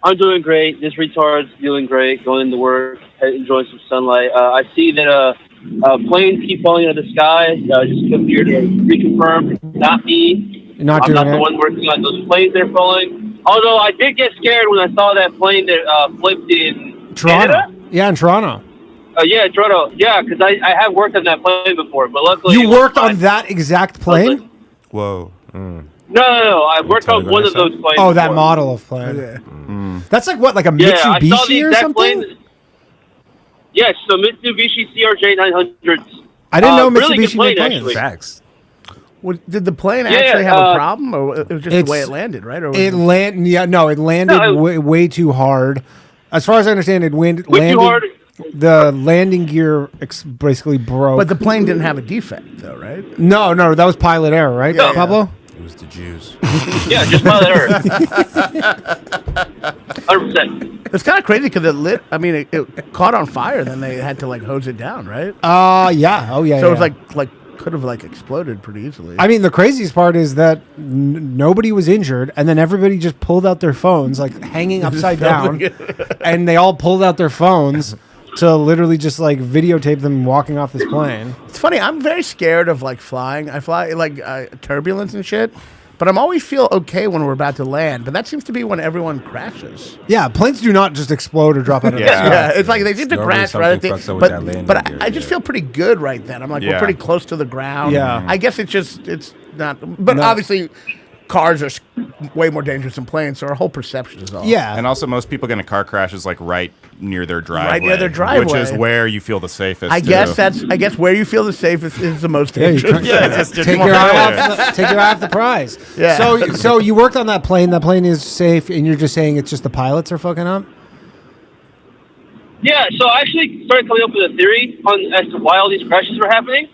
I'm doing great. This retard's doing great. Going into work, enjoying some sunlight. I see that planes keep falling out of the sky. Just come here to reconfirm, not me. You're not I'm doing not it. the one working on those planes that are falling. Although I did get scared when I saw that plane that flipped in Toronto. Canada. Yeah, in Toronto. Yeah, Toronto. Yeah, because I have worked on that plane before, but luckily You worked on that exact plane? Whoa. No. I worked on one of those planes. Oh, that before. model of plane. That's like what, like a Yeah, I saw the Mitsubishi or exact something? plane. Yes, so Mitsubishi CRJ 900s. I didn't know really good Mitsubishi plane, made planes. actually. Facts. Did the plane Yeah, actually have a problem, or it was just the way it landed, right? Or was It landed. Yeah, no, it landed way too hard. As far as I understand, it landed. Way too hard. The landing gear basically broke. But the plane didn't have a defect, though, right? No, that was pilot error, right, Yeah. Pablo? It was the Jews. Yeah, just pilot error. 100%. It's kind of crazy because it lit. I mean, it caught on fire. Then they had to like hose it down, right? Yeah. Oh, yeah. So yeah. it was like could have like exploded pretty easily. I mean, the craziest part is that nobody was injured, and then everybody just pulled out their phones, like hanging upside down, and they all pulled out their phones to literally just like videotape them walking off this plane. It's funny. I'm very scared of like flying. I fly like turbulence and shit. but I'm always feel okay when we're about to land. But that seems to be when everyone crashes. Yeah, planes do not just explode or drop out of the Yeah. sky. Yeah, it's like they seem to Normally crash right at something fucks up with that landing but gear, I just feel pretty good right then. I'm like, we're Yeah. pretty close to the ground. Yeah. I guess it's not, but obviously cars are way more dangerous than planes, so our whole perception is off. Yeah. And also, most people get in a car crash is like right near their driveway. Right near their driveway. Which is where you feel the safest. I guess where you feel the safest is the most Yeah, you dangerous. can't- Yeah, it's just Take more your eye failure. off. Take your eye off the prize. Yeah. So you worked on that plane. That plane is safe, and you're just saying it's just the pilots are fucking up. Yeah, so I actually started coming up with a theory as to why all these crashes were happening,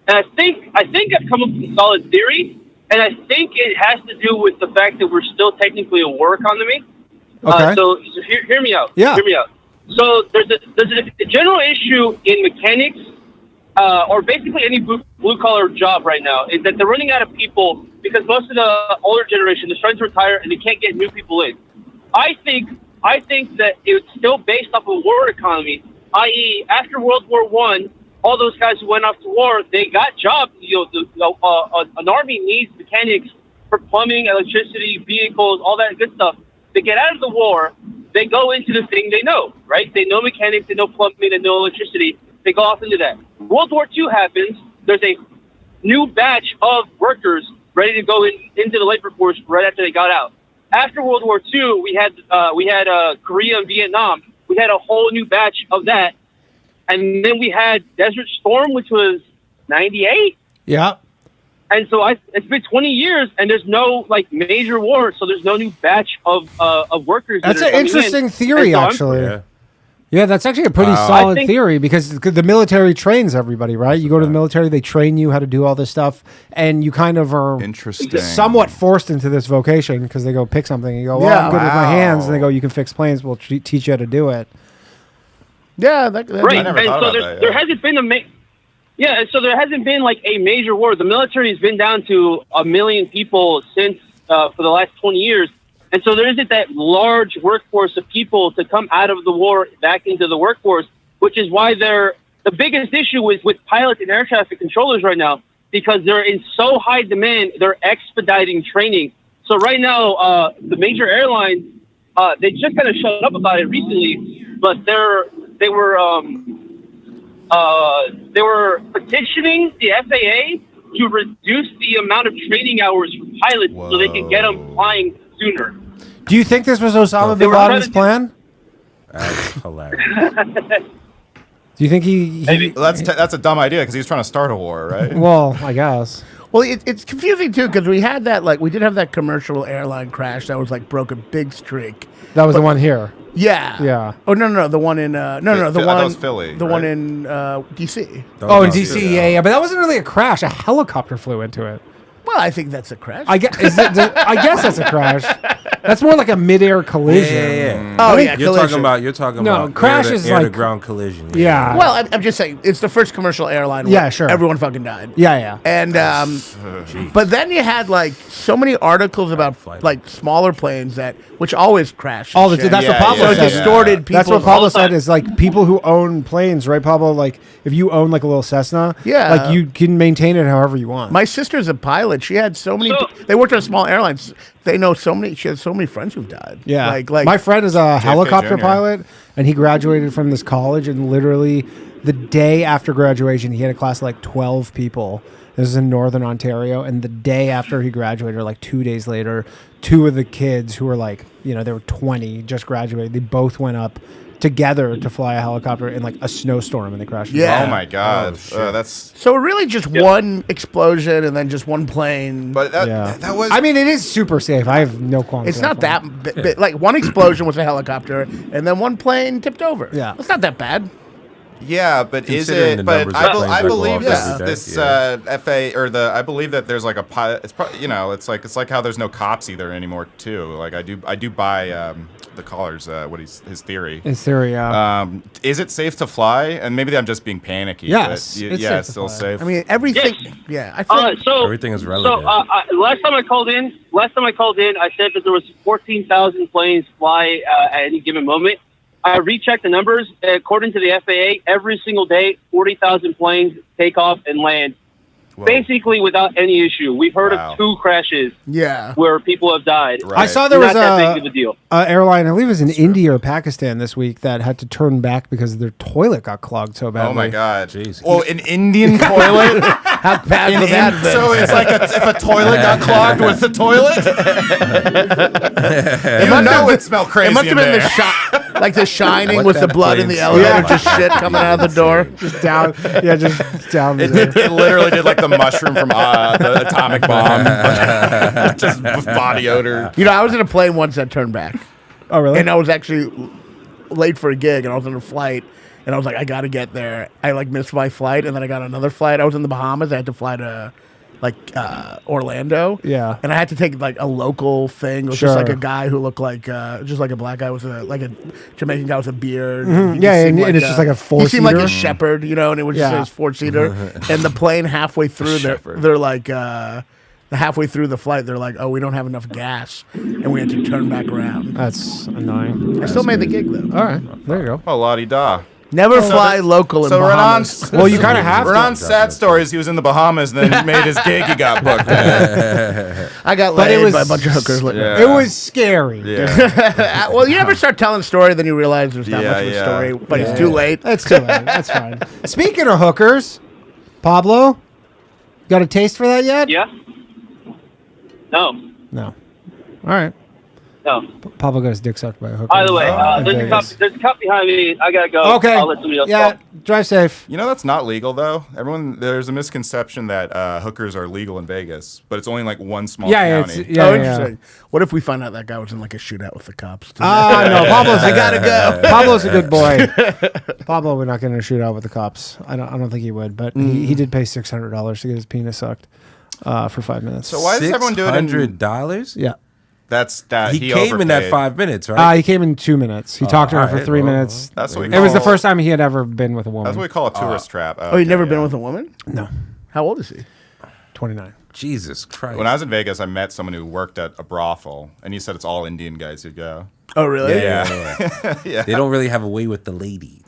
and I think I've come up with a solid theory, and I think it has to do with the fact that we're still technically a war economy. Okay. So hear me out. Yeah. Hear me out. So there's a general issue in mechanics, or basically any blue collar job right now, is that they're running out of people because most of the older generation is starting to retire and they can't get new people in. I think that it's still based off of a war economy, i.e., after World War I, all those guys who went off to war, they got jobs. An army needs mechanics for plumbing, electricity, vehicles, all that good stuff. They get out of the war, they go into the thing they know, right? They know mechanics, they know plumbing, they know electricity. They go off into that. World War II happens. There's a new batch of workers ready to go into the labor force right after they got out. After World War II, we had Korea and Vietnam. We had a whole new batch of that. And then we had Desert Storm, which was 98. Yeah. And so it's been 20 years, and there's no major war, so there's no new batch of workers. That's that are an coming interesting in. theory, And so actually. Yeah, that's actually a pretty Wow. solid I think- theory because the military trains everybody, right? You go to the military, they train you how to do all this stuff, and you kind of are Interesting. somewhat forced into this vocation because they go pick something and you go, well, Yeah. I'm good with my hands, and they Wow. go, you can fix planes, we'll teach you how to do it. Yeah, Right, never and thought so about that, there yeah. hasn't been there hasn't been a major war. The military has been down to 1 million people since for the last 20 years, and so there isn't that large workforce of people to come out of the war back into the workforce, which is why the biggest issue is with pilots and air traffic controllers right now because they're in so high demand. They're expediting training. So right now, the major airlines they just kind of shut up about it recently, but they were petitioning the FAA to reduce the amount of training hours for pilots so they can get them flying sooner. Do you think this was Osama They bin were trying Laden's to- plan? That's hilarious. Do you think he Well, that's a dumb idea because he's trying to start a war, right? well, I guess. Well, it's confusing too because we had that we did have that commercial airline crash that was broke a big streak. That was the one here. Yeah. Yeah. Oh no, the one in the I thought it one was Philly, the one right? in DC. Oh, in DC, yeah, but that wasn't really a crash. A helicopter flew into it. Well, I think that's a crash. I guess, I guess that's a crash. That's more like a midair collision. Yeah. Oh I yeah, think- You're collision. talking No, about crash air is to, air to like- ground collision. Yeah. Well, I'm just saying it's the first commercial airline. Yeah, where sure. Everyone fucking died. Yeah, yeah. And but then you had so many articles about smaller planes which always crash. and All the shit. that's what Yeah, Pablo so it said. distorted people. That's what Pablo said is people who own planes, right, Pablo? If you own a little Cessna, Yeah. you can maintain it however you want. My sister's a pilot. She had so many. So- They worked on small airlines. They know so many. She has so many friends who've died. Yeah. like my friend is a helicopter Jr. pilot, and he graduated from this college, and literally the day after graduation, he had a class of 12 people. This is in Northern Ontario, and the day after he graduated, or 2 days later, two of the kids who were they were 20, just graduated. They both went up together to fly a helicopter in a snowstorm, and they crashed. Yeah. Oh my god, shit. that's. So really, just one explosion and then just one plane. But that Yeah. that was. I mean, it is super safe. I have no qualms. It's with not plane. that big. One explosion was a helicopter, and then one plane tipped over. Yeah. it's not that bad. Yeah, but is Considering the it? But numbers I, of planes I that go believe off this every day, this yeah. FA or I believe that there's a pilot. It's probably it's like how there's no cops either anymore too. I do buy the callers his theory. In theory, yeah. Is it safe to fly? And maybe I'm just being panicky. Yes, but it's yeah, safe it's to still fly. safe. I mean, everything. Yes. Yeah, I feel. So Everything is relative. So last time I called in, I said that there was 14,000 planes fly at any given moment. I rechecked the numbers. According to the FAA, every single day, 40,000 planes take off and land. basically without any issue. We've heard of 2 crashes where people have died. I saw there was not that big of a deal. Airline, I believe it was in India or Pakistan this week, that had to turn back because their toilet got clogged so badly. Oh my god! Jeez. Well, an Indian toilet. How bad would that be? So it's like if a toilet got clogged with the toilet. It smelled crazy. It must have been like The Shining with the blood in the elevator, just shit coming out of the door, just down. Yeah, just down. It literally did like the mushroom from the atomic bomb, just body odor. You know, I was in a plane once that turned back. Oh, really? And I was actually late for a gig, and I was on a flight, and I was like, I got to get there. I like missed my flight, and then I got another flight. I was in the Bahamas. I had to fly to Orlando. Yeah. And I had to take like a local thing. It was just like a guy who looked like just like a black guy with a Jamaican guy with a beard. Mm-hmm. Yeah, and it's just like a 4-seater. He seemed like a shepherd, you know, and it was just his 4-seater. And the plane halfway through, they're like. Halfway through the flight, they're like, "Oh, we don't have enough gas," and we had to turn back around. That's annoying. I still made the gig though. All right, there you go. Oh, la-di-da. Never fly local in Bahamas. Well, you kind of have to. Ranan's sad story is he was in the Bahamas, and then he made his gig. He got booked. I got laid by a bunch of hookers. Yeah. It was scary. Yeah. Well, you ever start telling a story, then you realize there's not much of a story, but it's too late. It's too late. That's fine. Speaking of hookers, Pablo, got a taste for that yet? Yeah. No. No. All right. No. Pablo got his dick sucked by a hooker. By the way, there's a cop behind me. I gotta go. Okay. I'll let somebody else Yeah. go. Drive safe. You know that's not legal though. There's a misconception that hookers are legal in Vegas, but it's only like one small county. Interesting. What if we find out that guy was in like a shootout with the cops? No, Pablo's. I gotta go. Pablo's a good boy. Pablo would not get in a shootout with the cops. I don't think he would, but he did pay $600 to get his penis sucked for 5 minutes. So why does everyone do it in $600? Yeah. That's that he came overpaid. in that 5 minutes, right? He came in 2 minutes. He talked to her for 3 minutes. That's what it was the first time he had ever been with a woman. That's what we call a tourist trap. Oh, you've never been with a woman? No. How old is he? 29. Jesus Christ. When I was in Vegas, I met someone who worked at a brothel, and he said it's all Indian guys who go. Oh, really? Yeah. Yeah. They don't really have a way with the ladies.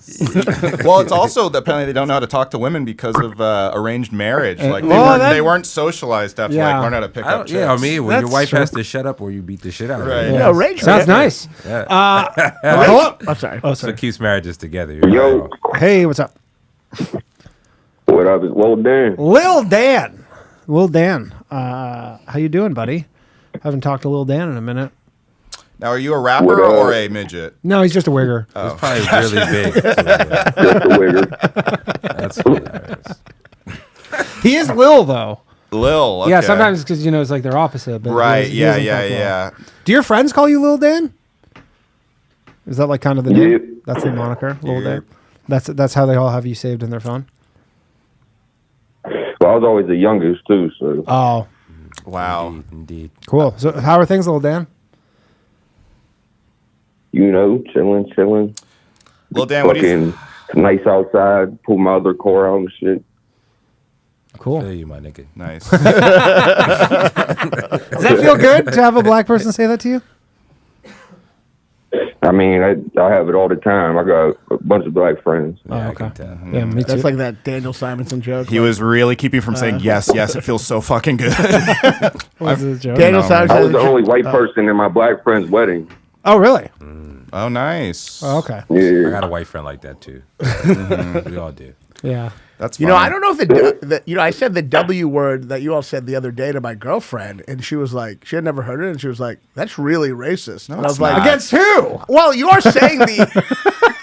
Well, it's also apparently they don't know how to talk to women because of arranged marriage. Like they weren't socialized to have to like learn how to pick up chicks. Yeah, I mean, when your wife has to shut up or you beat the shit out of her. Right. Yeah, arranged Sounds nice. Yeah. I'm sorry. Oh, So sorry. keeps marriages together. Yo, Hey, what's up? what up? It's Lil Dan. Lil Dan. Lil Dan. How you doing, buddy? Haven't talked to Lil Dan in a minute. Now, are you a rapper or a midget? No, he's just a wigger. It's probably really big. So, Just a wigger. that's hilarious. He is Lil, though. Lil. Okay. Yeah, sometimes because, it's like they're opposite. But Right. he doesn't talk Lil. Yeah. Do your friends call you Lil Dan? Is that like kind of the name? Yep. That's the moniker, Lil Dan? That's how they all have you saved in their phone? Well, I was always the youngest too, so Oh, Wow. Indeed. cool. So how are things, Lil Dan? chilling. Lil Dan, what do you? Fucking nice outside. Pull my other core out and shit. Cool. Feel you, my nigga. Nice. Does that feel good to have a black person say that to you? I mean, I have it all the time. I got a bunch of black friends. Oh, I okay. can tell. Yeah, me too. That's like that Daniel Simonson joke. He was really keeping from saying yes. It feels so fucking good. What's the joke? Daniel No. Simonson. I was the only white person in my black friend's wedding. Oh, really? Oh, nice. Oh, okay. I Yeah. got a white friend like that too. We all do. Yeah. That's You know, funny. I don't know if I said the W word that you all said the other day to my girlfriend, and she was like, she had never heard it, and she was like, "That's really racist." And I was it's like, not. Against who? "Well, you are saying the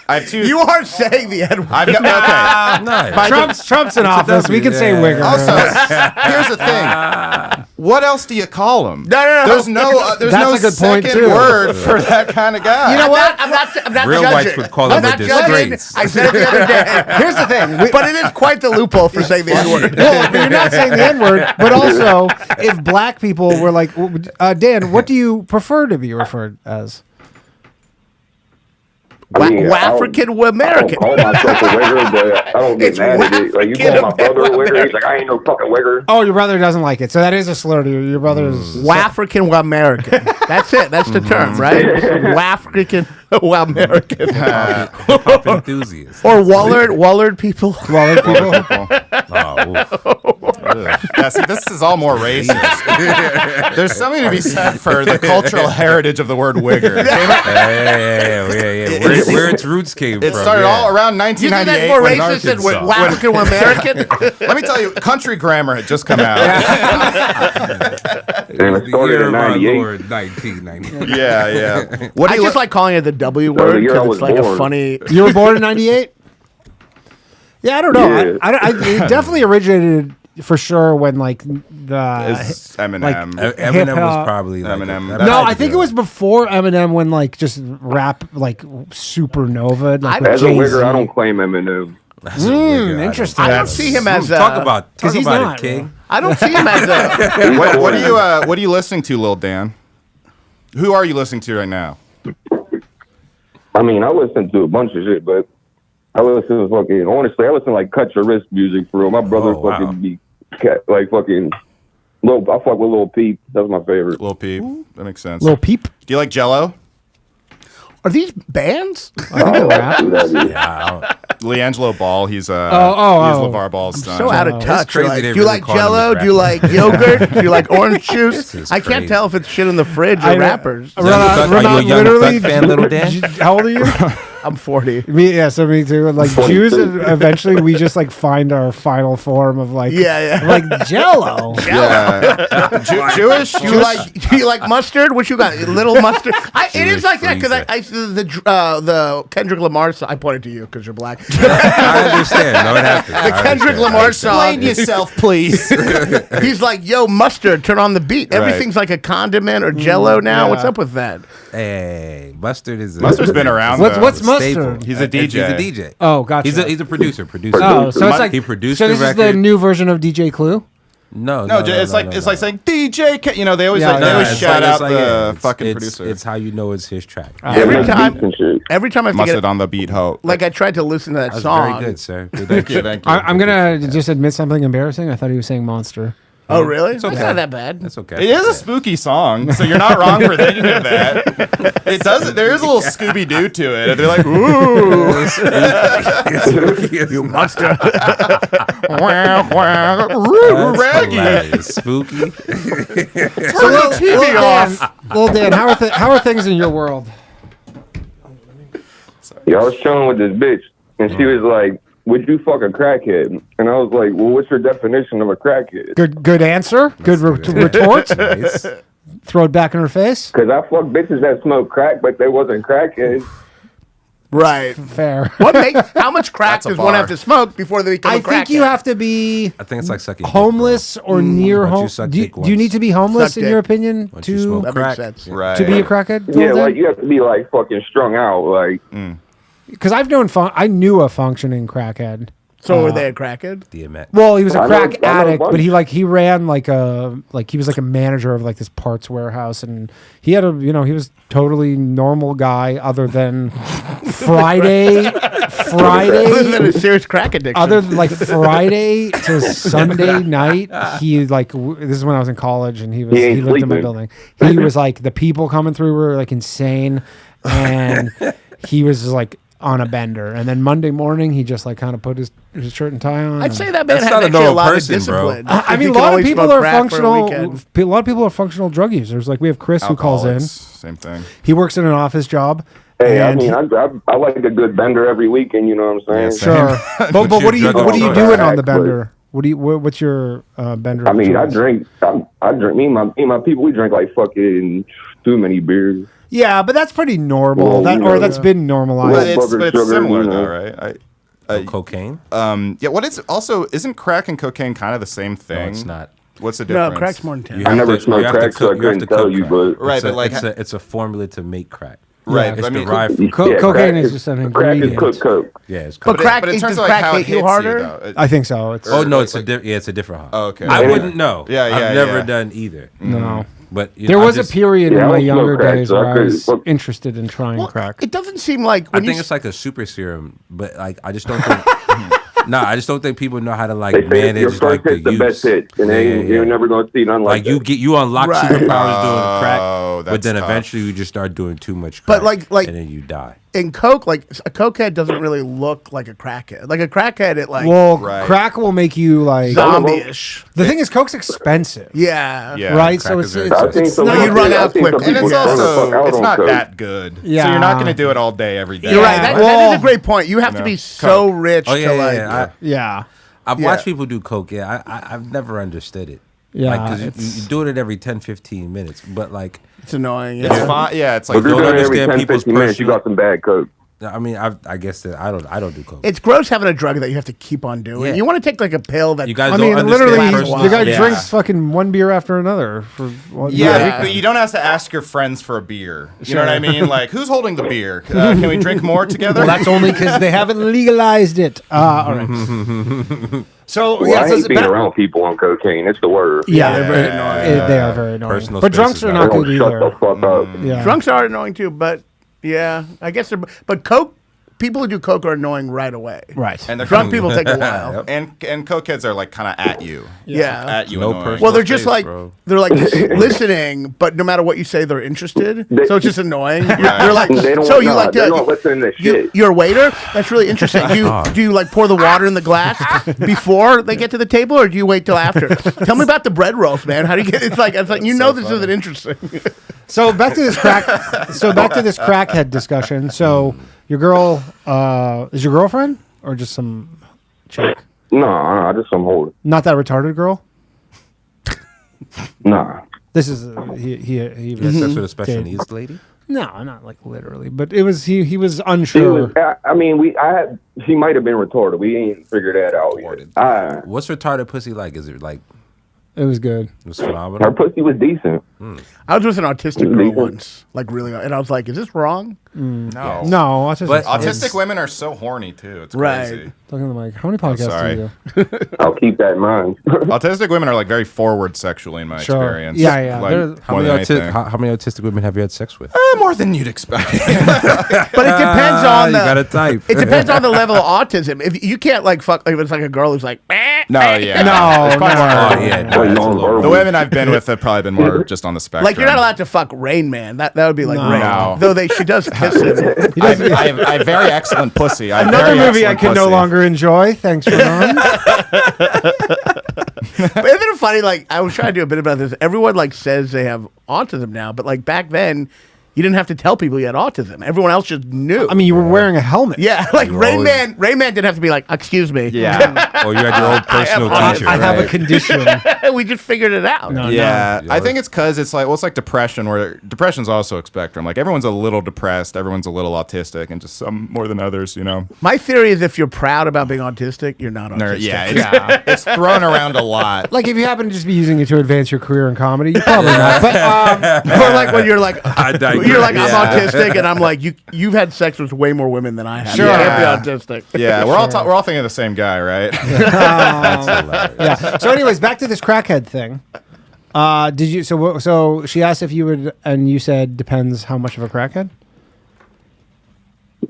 I have two. you are saying the N word." I've got, Nice. Trump's in office. We can say yeah. wigger. okay. Also, here's the thing. What else do you call him? No. There's no. There's That's no a good point, second too. word for that kind of guy. You know what? I'm not Real judging. whites would call I'm him a not judging. disgrace. I said it the other day. Here's the thing. But it is quite the loophole for saying the N word. Well, you're not saying the N word, but also if black people were like, Dan, what do you prefer to be referred as? I mean, African I don't American. call myself a wigger, but I don't get It's mad at it. Like, you call my brother a wigger, he's like, I ain't no fucking wigger. Oh, your brother doesn't like it. So that is a slur to you. Your brother is. African American. That's it. That's the term, right? African American. Pop enthusiast. Or Wallard people. Well, people. Oh, oof. Yeah, see, this is all more racist. There's something to be said for the cultural heritage of the word wigger. Where its roots came from. It started all around 1998. You think that's more racist than African American? Let me tell you, country grammar had just come out. And it started in 98. 1998. Yeah. I just like calling it the W the word year I because was it's like born. a funny. You were born in '98. Yeah, I don't know. Yeah. It definitely originated for sure when like the It's Eminem. like, Eminem hip-hop. was probably like Eminem. No, I think it was before Eminem when like just rap like supernova. Like with As a Jay-Z. wigger, I don't claim Eminem. Interesting. I don't see him as Talk about he's it, not, King. I don't see him as a. What are you listening to, Lil Dan? Who are you listening to right now? I mean, I listen to a bunch of shit, but I listen to fucking, honestly, I listen to like cut your wrist music for real. My brother fucking be like fucking, I fuck with Lil Peep. That's my favorite. Lil Peep. That makes sense. Lil Peep. Do you like Jello? Are these bands? Leangelo Ball. He's he's oh. LeVar Ball's son. So out of touch. crazy Like, they do you really like call him Jello? the Do you like yogurt? Do you like orange juice? is I can't crazy. tell if it's shit in the fridge or rappers. Are you a young literally. Thug fan, Little Dan? How old are you? I'm 40. So me too. Like Jews, eventually we just like find our final form of like like Jello. Yeah. Jewish? Do you like mustard? What you got? Little mustard? It is like that because the Kendrick Lamar song. I pointed to you because you're black. I understand. No, it happens. The Kendrick Lamar song. yourself, please. He's like, yo, mustard, turn on the beat. Everything's like a condiment or Jello now. What's up with that? Hey, Mustard's been around. What's though. mustard? He's a DJ. He's a DJ. Oh, gotcha. He's a producer. Oh, so it's like he produced so the this is record. the new version of DJ Clue. No, It's like saying DJ. You know, they always Yeah, they yeah, always it's shout like- out it's like, the yeah, it's- fucking it's- producer. It's how you know it's his track. Every Beats time and shit. I forget Mustard on the beat, ho. like I tried to listen to that That's song. very good, sir. Thank you. I'm gonna just admit something embarrassing. I thought he was saying monster. Oh, really? It's okay. not that bad. That's okay. It is a spooky song, so you're not wrong for thinking of that. It does. There is a little Scooby Doo to it. And they're like, ooh, You monster. Raggy. Spooky. So Lil Dan, how are things in your world? Yeah, I was chilling with this bitch, and she was like, would you fuck a crackhead? And I was like, well, what's your definition of a crackhead? Good answer. Good retort. Nice. Throw it back in her face. Because I fuck bitches that smoke crack, but they wasn't crackheads. Right. Fair. How much crack That's a does one bar. have to smoke before they become I a crackhead? think you have to be I think it's like sucking homeless or near Once you home. suck Do you dick need once. to be homeless Suck in your dick. opinion Once you to smoke That crack. makes sense. Right. to be a crackhead? Yeah, like you have to be like fucking strung out. Like, Because I knew a functioning crackhead. So were they a crackhead? DMX. Well, he was a I know- crack I know a addict, but bunch. he ran he was like a manager of like this parts warehouse, and he had he was totally normal guy other than Friday, Other than a serious crack addiction. other than like Friday to Sunday night. He this is when I was in college, and he ain't lived in my sleeping. building. He was like the people coming through were like insane, and he was like on a bender. And then Monday morning, he just like kind of put his shirt and tie on. I'd say that man That's has not a actually a normal lot person, of bro. discipline. I If mean, you a can lot of only people smoke are crack for a functional. weekend. A lot of people are functional drug users. Like we have Chris who calls in. Alcoholics, same thing. He works in an office job. hey, I and mean, I like a good bender every weekend. You know what I'm saying? sure. but What's what are your you drug what are you of doing choice? on the bender? What's your bender? I of mean, I choice? drink. I drink. Me and my people, we drink like fucking too many beers. Yeah, but that's pretty normal. Well, That's been normalized. But it's Sugar, similar you know. though, right? Cocaine? Yeah. What is also isn't crack and cocaine kind of the same thing? No, it's not. What's the No, difference? crack's more intense. You I have never to- smoked you have to crack, so I cook- you have couldn't to tell cook you, crack. but Right, It's but a- like it's a formula to make crack. Right, It's but I mean, derived from cocaine crack is just an crack is ingredient. cook. yeah, it's But cocaine. crack, but in terms does of like crack how it hit you hits harder? though, I think so. It's Oh no, Like- it's a different hop. Oh, okay. I Yeah. wouldn't know. Yeah, yeah, I've never yeah. done either. no. But you There know, was a period Yeah, in I my don't smoke younger crack, days so I where I couldn't was fuck- interested in trying Well, crack. it doesn't seem like I when think you it's like a super serum, but like I just don't think. I just don't think people know how to like They say manage your first like the hit's the use. best hit, and you're never gonna see nothing like Like that. you unlock Right. superpowers doing crack, Oh, but that's then tough. eventually you just start doing too much But crack, like- and then you die. in coke, like a cokehead doesn't really look like a crackhead. Like a crackhead, it like Well, Right. crack will make you like zombie-ish. The thing is, coke's expensive. Yeah. Yeah. Right. So crack it's, is it's, very- I've seen it's some not. You run out I've seen some quick. And people it's burn the also fuck out it's on not coke. that good. Yeah. So you're not going to do it all day every day. You're right. That is Well- a great point. You have to be so rich Oh yeah, to yeah, like. yeah. Yeah. I've Yeah. watched people do coke. Yeah, I've never understood it. Yeah, like, 'cause it's- you do it every 10, 15 minutes, but like, It's annoying. It's Yeah. fine. Yeah, it's But like if you're don't doing it every understand 10, people's 15 minutes, you personal- got some bad coke. I mean, I guess that I don't do coke. It's gross having a drug that you have to keep on doing. Yeah. You want to take like a pill that You guys I don't mean, understand literally, personal- the guy Yeah. drinks fucking one beer after another for one Yeah, Yeah. but you don't have to ask your friends for a beer. You know Sure. what I mean? Like, who's holding the beer? Can we drink more together? Well, that's only because they haven't legalized it. All right. So Well, yeah, I so hate being around people on cocaine. It's the word. Yeah, they're very annoying. they are very annoying. Personal But drunks space are is not They good don't shut the either. fuck up. Yeah. Drunks are annoying too, but yeah, I guess they're. But coke, people who do coke are annoying right away. Right. and they're Drunk kinda- people take a while. and cokeheads are like kind of at you. Yeah. At you. No annoying. personal Well, they're just space, like bro. they're like listening, but no matter what you say, they're interested. So it's just annoying. You're like, They don't, so you nah, like they to. don't listen to shit. You're a waiter. That's really interesting. Do you like pour the water in the glass before they get to the table, or do you wait till after? Tell me about the bread roast, man. How do you get? It's like you know this isn't interesting. So back to this crack. So back to this crackhead discussion. So your girl is your girlfriend or just some chick? Nah, just some whole. Not that retarded girl. Nah. This is he. You had sex with a special Did. needs lady? No, not like literally, but it was he was She unsure. was, I mean, she might have been retarded. We ain't figured that out yet. What's retarded pussy like? Is it like It was good. it was Her phenomenal? pussy was decent. I was with an autistic girl once, like really, and I was like, "Is this wrong?" No. No, autistic. But Autistic women are so horny too. It's Right. crazy. Talking to the mic. How many podcasts sorry. do you do? I'll keep that in mind. Autistic women are like very forward sexually in my Sure. experience. Yeah, yeah. Like, They're- How more many, than anything. how many autistic women have you had sex with? More than you'd expect. But it depends on you the. got a type. It depends on the level of autism. If you can't like fuck, if it's like a girl who's like, no, yeah. No, It's probably no. more- Oh yeah, Well, that's a little- nonverbal. The women I've been with have probably been more just on the spectrum. like you're not allowed to fuck Rain Man. That would be like No. Rain. No. Though she does kiss him. I have very excellent pussy. I have Another very movie I excellent can no pussy. longer enjoy. Thanks, Raanan. But isn't it funny? Like I was trying to do a bit about this. Everyone like says they have autism now, but like back then, you didn't have to tell people you had autism. Everyone else just knew. I mean, you were wearing a helmet. yeah, like You Rain always- Man. Rain Man didn't have to be like, "Excuse me." Yeah. Or you had your own personal I teacher. I have a right? condition. we just figured it out. No, Yeah, no. I think it's because it's like, well, it's like depression, where depression's also a spectrum. Like everyone's a little depressed, everyone's a little autistic, and just some more than others, you know. My theory is if you're proud about being autistic, you're not autistic. Yeah, it's thrown around a lot. Like if you happen to just be using it to advance your career in comedy, you're probably not. But or like when you're like, digress. you're like, I'm Yeah. autistic, and I'm like, you've had sex with way more women than I have. Sure. You can't be autistic. Yeah, we're all thinking of the same guy, right? yeah. So, anyways, back to this crackhead thing. Did you? So she asked if you would, and you said depends how much of a crackhead.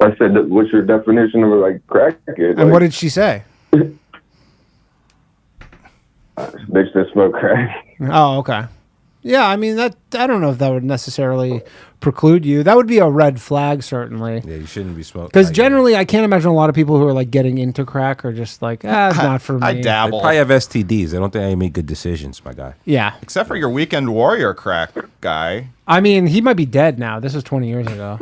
I said, what's your definition of like crackhead? And what did she say? Bitch that smoke crack. Oh, okay. Yeah, I mean that. I don't know if that would necessarily preclude you. That would be a red flag, certainly. Yeah, you shouldn't be smoking. Because generally, I can't imagine a lot of people who are like getting into crack are just like, it's not for me. I they dabble. probably have STDs. I don't think they make good decisions, my guy. Yeah, Except for your weekend warrior crack guy. I mean, he might be dead now. This was 20 years ago.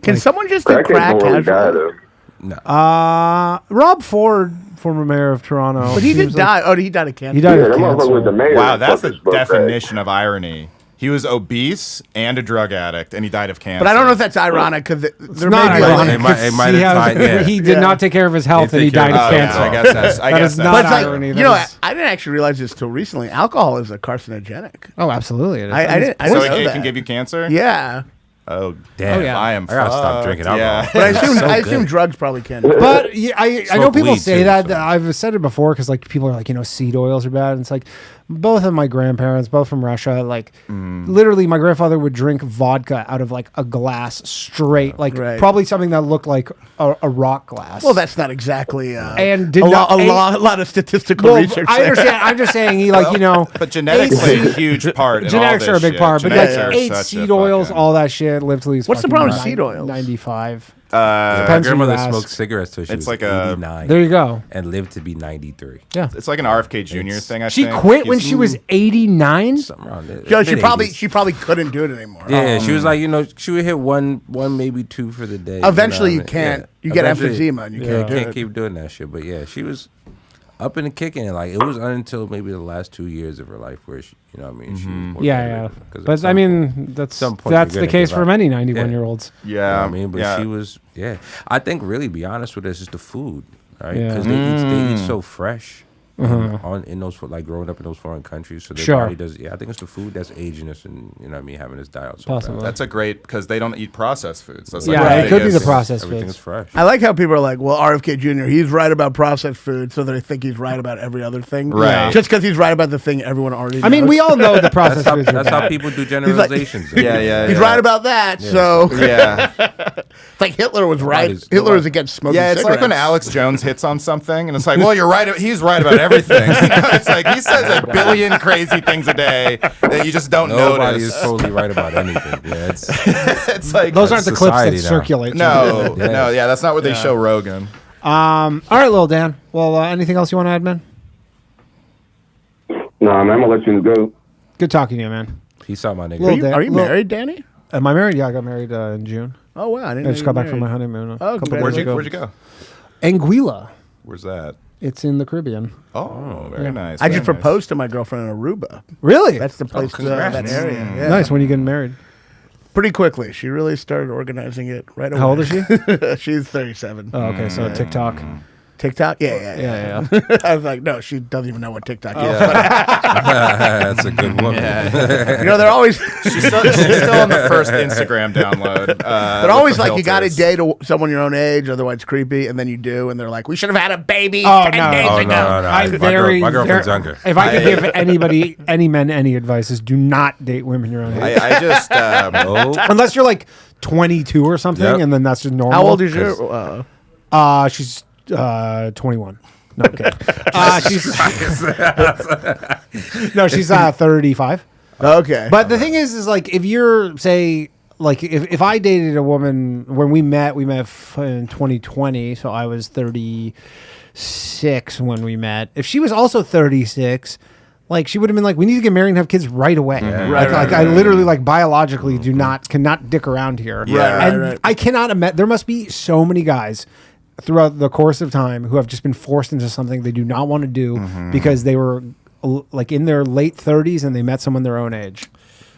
Can someone just do Crackhead crack normally die casually? though. Rob Ford, former mayor of Toronto, But he did seems like- die. Oh, he died of cancer. He died Yeah, of that motherfucker was the cancer. mayor. Wow, that that's the fucking smoked crack. definition of irony. He was obese and a drug addict, and he died of cancer. But I don't know if that's ironic because there not may be ironic. It might have He, tied. Yeah. he did not take care of his health, and he take care died of of his cancer. I guess that's. I That guess is that's not But it's like, irony. you that know, is- I didn't actually realize this till recently. Alcohol is a carcinogenic. Oh, absolutely. It is. I didn't So know it that. can give you cancer. Yeah, Oh Damn. Oh, yeah. I am. I gotta stop fucked. drinking alcohol. Yeah. but I So assume good. drugs probably can. But yeah, I know Smoke people weed, say too, that. so. I've said it before because like people are like, seed oils are bad. And it's like, both of my grandparents, both from Russia, like literally my grandfather would drink vodka out of like a glass straight, like probably something that looked like a rock glass. Well, that's not exactly and did a not lot of statistical research. I understand. I'm just saying he like, you know, but genetics play a huge part. In genetics all are a this big part, but Genetics like are ate such seed a oils, fucking- all that shit. Lived till he's What's the problem with seed oils? 95. My Depends who you grandmother ask. smoked cigarettes till she It's was like a- 89. There you go. And lived to be 93. Yeah. It's like an RFK Jr. thing. I She think. quit when He's- she was 89. Something around there. Yo, she Mid-80s. probably couldn't do it anymore. Yeah, she was like, you know, she would hit one, maybe two for the day. Eventually know you what I can't. mean? You get Eventually, emphysema and you you can't do can't it. keep doing that shit. But yeah, she was up and kicking. Like it was until maybe the last 2 years of her life where she, you know what I mean? She was more Yeah, bedridden. 'Cause at But some I mean, point- that's some point that's you're the gonna case give for up. many 91-year-olds. You know what Yeah, I mean, but she was, I think really, be honest with us, is the food, right? Yeah. Because they eat so fresh. In those like growing up in those foreign countries, so their Sure. body does. Yeah, I think it's the food that's aging us, and you know what I mean, having this diet. So Possibly. fast. That's a great because they don't eat processed foods. That's Yeah, like it could be the biggest- processed Everything foods. is fresh. I like how people are like, well, RFK Jr., he's right about processed food, so they think he's right about every other thing. Right. Just because he's right about the thing everyone already knows. I mean, we all know the processed foods are That's how bad. people do generalizations. Yeah. He's right about that, so... Yeah. It's like Hitler was right. Nobody's- Hitler was against smoking Yeah, it's like when cigarettes. Alex Jones hits on something, and it's like, well, you're right. He's right about everything. It's like he says a billion crazy things a day that you just don't Nobody notice. is totally right about anything. Yeah, it's It's like Those aren't the clips that society now. circulate. no, Yeah. no, yeah, that's not what they show Rogan. All right, Lil Dan. Well, anything else you want to add, man? Nah, man, I'm gonna let you go. Good talking to you, man. peace out, my nigga. Lil Dan- Are you Lil- married, Danny? Am I married? Yeah, I got married in June. Oh, wow. I didn't I know just you got were back from my married. honeymoon. A Oh, couple where'd days you- ago. Where'd you go? Anguilla. Where's that? It's in the Caribbean. Oh, very nice. I very just nice. proposed to my girlfriend in Aruba. Really? That's the place, congrats. that area. Yeah. Nice. When are you getting married? Pretty quickly. She really started organizing it right away. How old is she? She's 37. Oh, okay. So TikTok. TikTok? Yeah. Yeah. I was like, no, she doesn't even know what TikTok is. That's a good woman. You know, they're always She's still on the first Instagram download. they're always like, you got to date someone your own age, otherwise it's creepy, and then you do, and they're like, we should have had a baby 10 days Oh, ago. no. I'm My very, girlfriend's very- younger. If I could give anybody, any men, any advice, is do not date women your own age. I just Oh, Unless you're like 22 or something, Yep. and then that's just normal. How old is your... She's 21. No, I'm kidding. She's 35. okay. But the thing is like if you're say like if I dated a woman when we met in 2020, so I was 36 when we met. If she was also 36, like she would have been like, we need to get married and have kids right away. I literally like biologically cannot dick around here. Right. I cannot imagine. There must be so many guys throughout the course of time who have just been forced into something they do not want to do because they were like in their late 30s and they met someone their own age.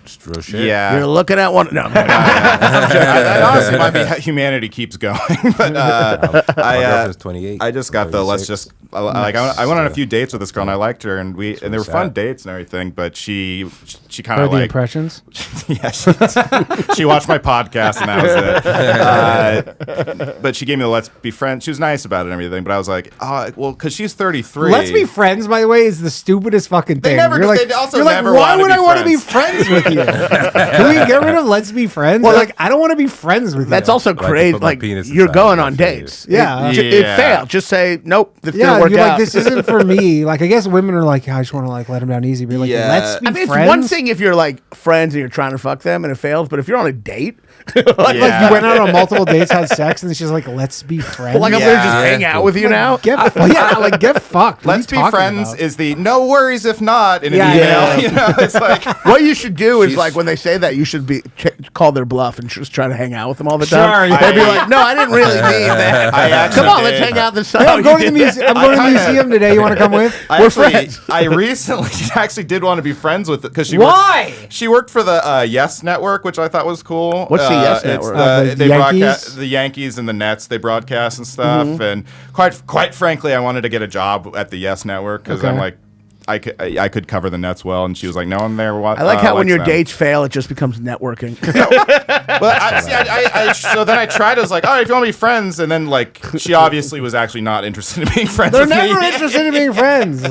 it's real shit. yeah. You're looking at one... No. I honestly might be humanity keeps going, but My girlfriend's 28. I just got the let's 36. just like I went on a few dates with this girl and I liked her and they were fun sad. dates and everything, but she kind Are of the like impressions? yeah she watched my podcast and that was it. But she gave me the let's be friends. She was nice about it and everything, but I was like, oh well, because she's 33. Let's be friends, by the way, is the stupidest fucking thing. never- You're like, they also you're like, never why wanna would be I want to be friends?" friends with you? Can we get rid of let's be friends? Well, Like, I don't want to be friends with That's you. also to crazy. put my Like, penis you're inside going my on face. dates. Yeah. It failed. Just say, nope, this Yeah, didn't work you're out. like, this isn't for me. Like, I guess women are like, I just want to like let him down easy. But you're like, Yeah. let's be I mean, it's friends. one thing if you're like friends and you're trying to fuck them and it fails, but if you're on a date, Like Yeah. you went out on multiple dates, had sex, and she's like, let's be friends. like I'm gonna just Yeah. hang out with you now. Get like get fucked. What are Let's you be talking friends about? is the no worries if not in an Yeah, email. yeah. You know, it's like What you should do is like when they say that, you should be call their bluff and just try to hang out with them all the time. Sure, They'd be yeah. like, no, I didn't really mean that. I actually Come on, let's did. hang out this Hey, time. I'm going to the museum. I'm going to the museum today. You want to come with? We're friends. I recently actually did want to be friends with it because she Why? she worked for the Yes Network, which I thought was cool. What's the Yes it's Network? The they Yankees? broadcast the Yankees and the Nets. They broadcast and stuff. And quite frankly, I wanted to get a job at the Yes Network because I'm Okay. like. I could cover the Nets well, and she was like, "No one there." I like how when likes your them." dates fail, it just becomes networking. But so then I tried. I was like, "All right, if you want to be friends," and then like she obviously was actually not interested in being friends They're with me. never interested in being friends.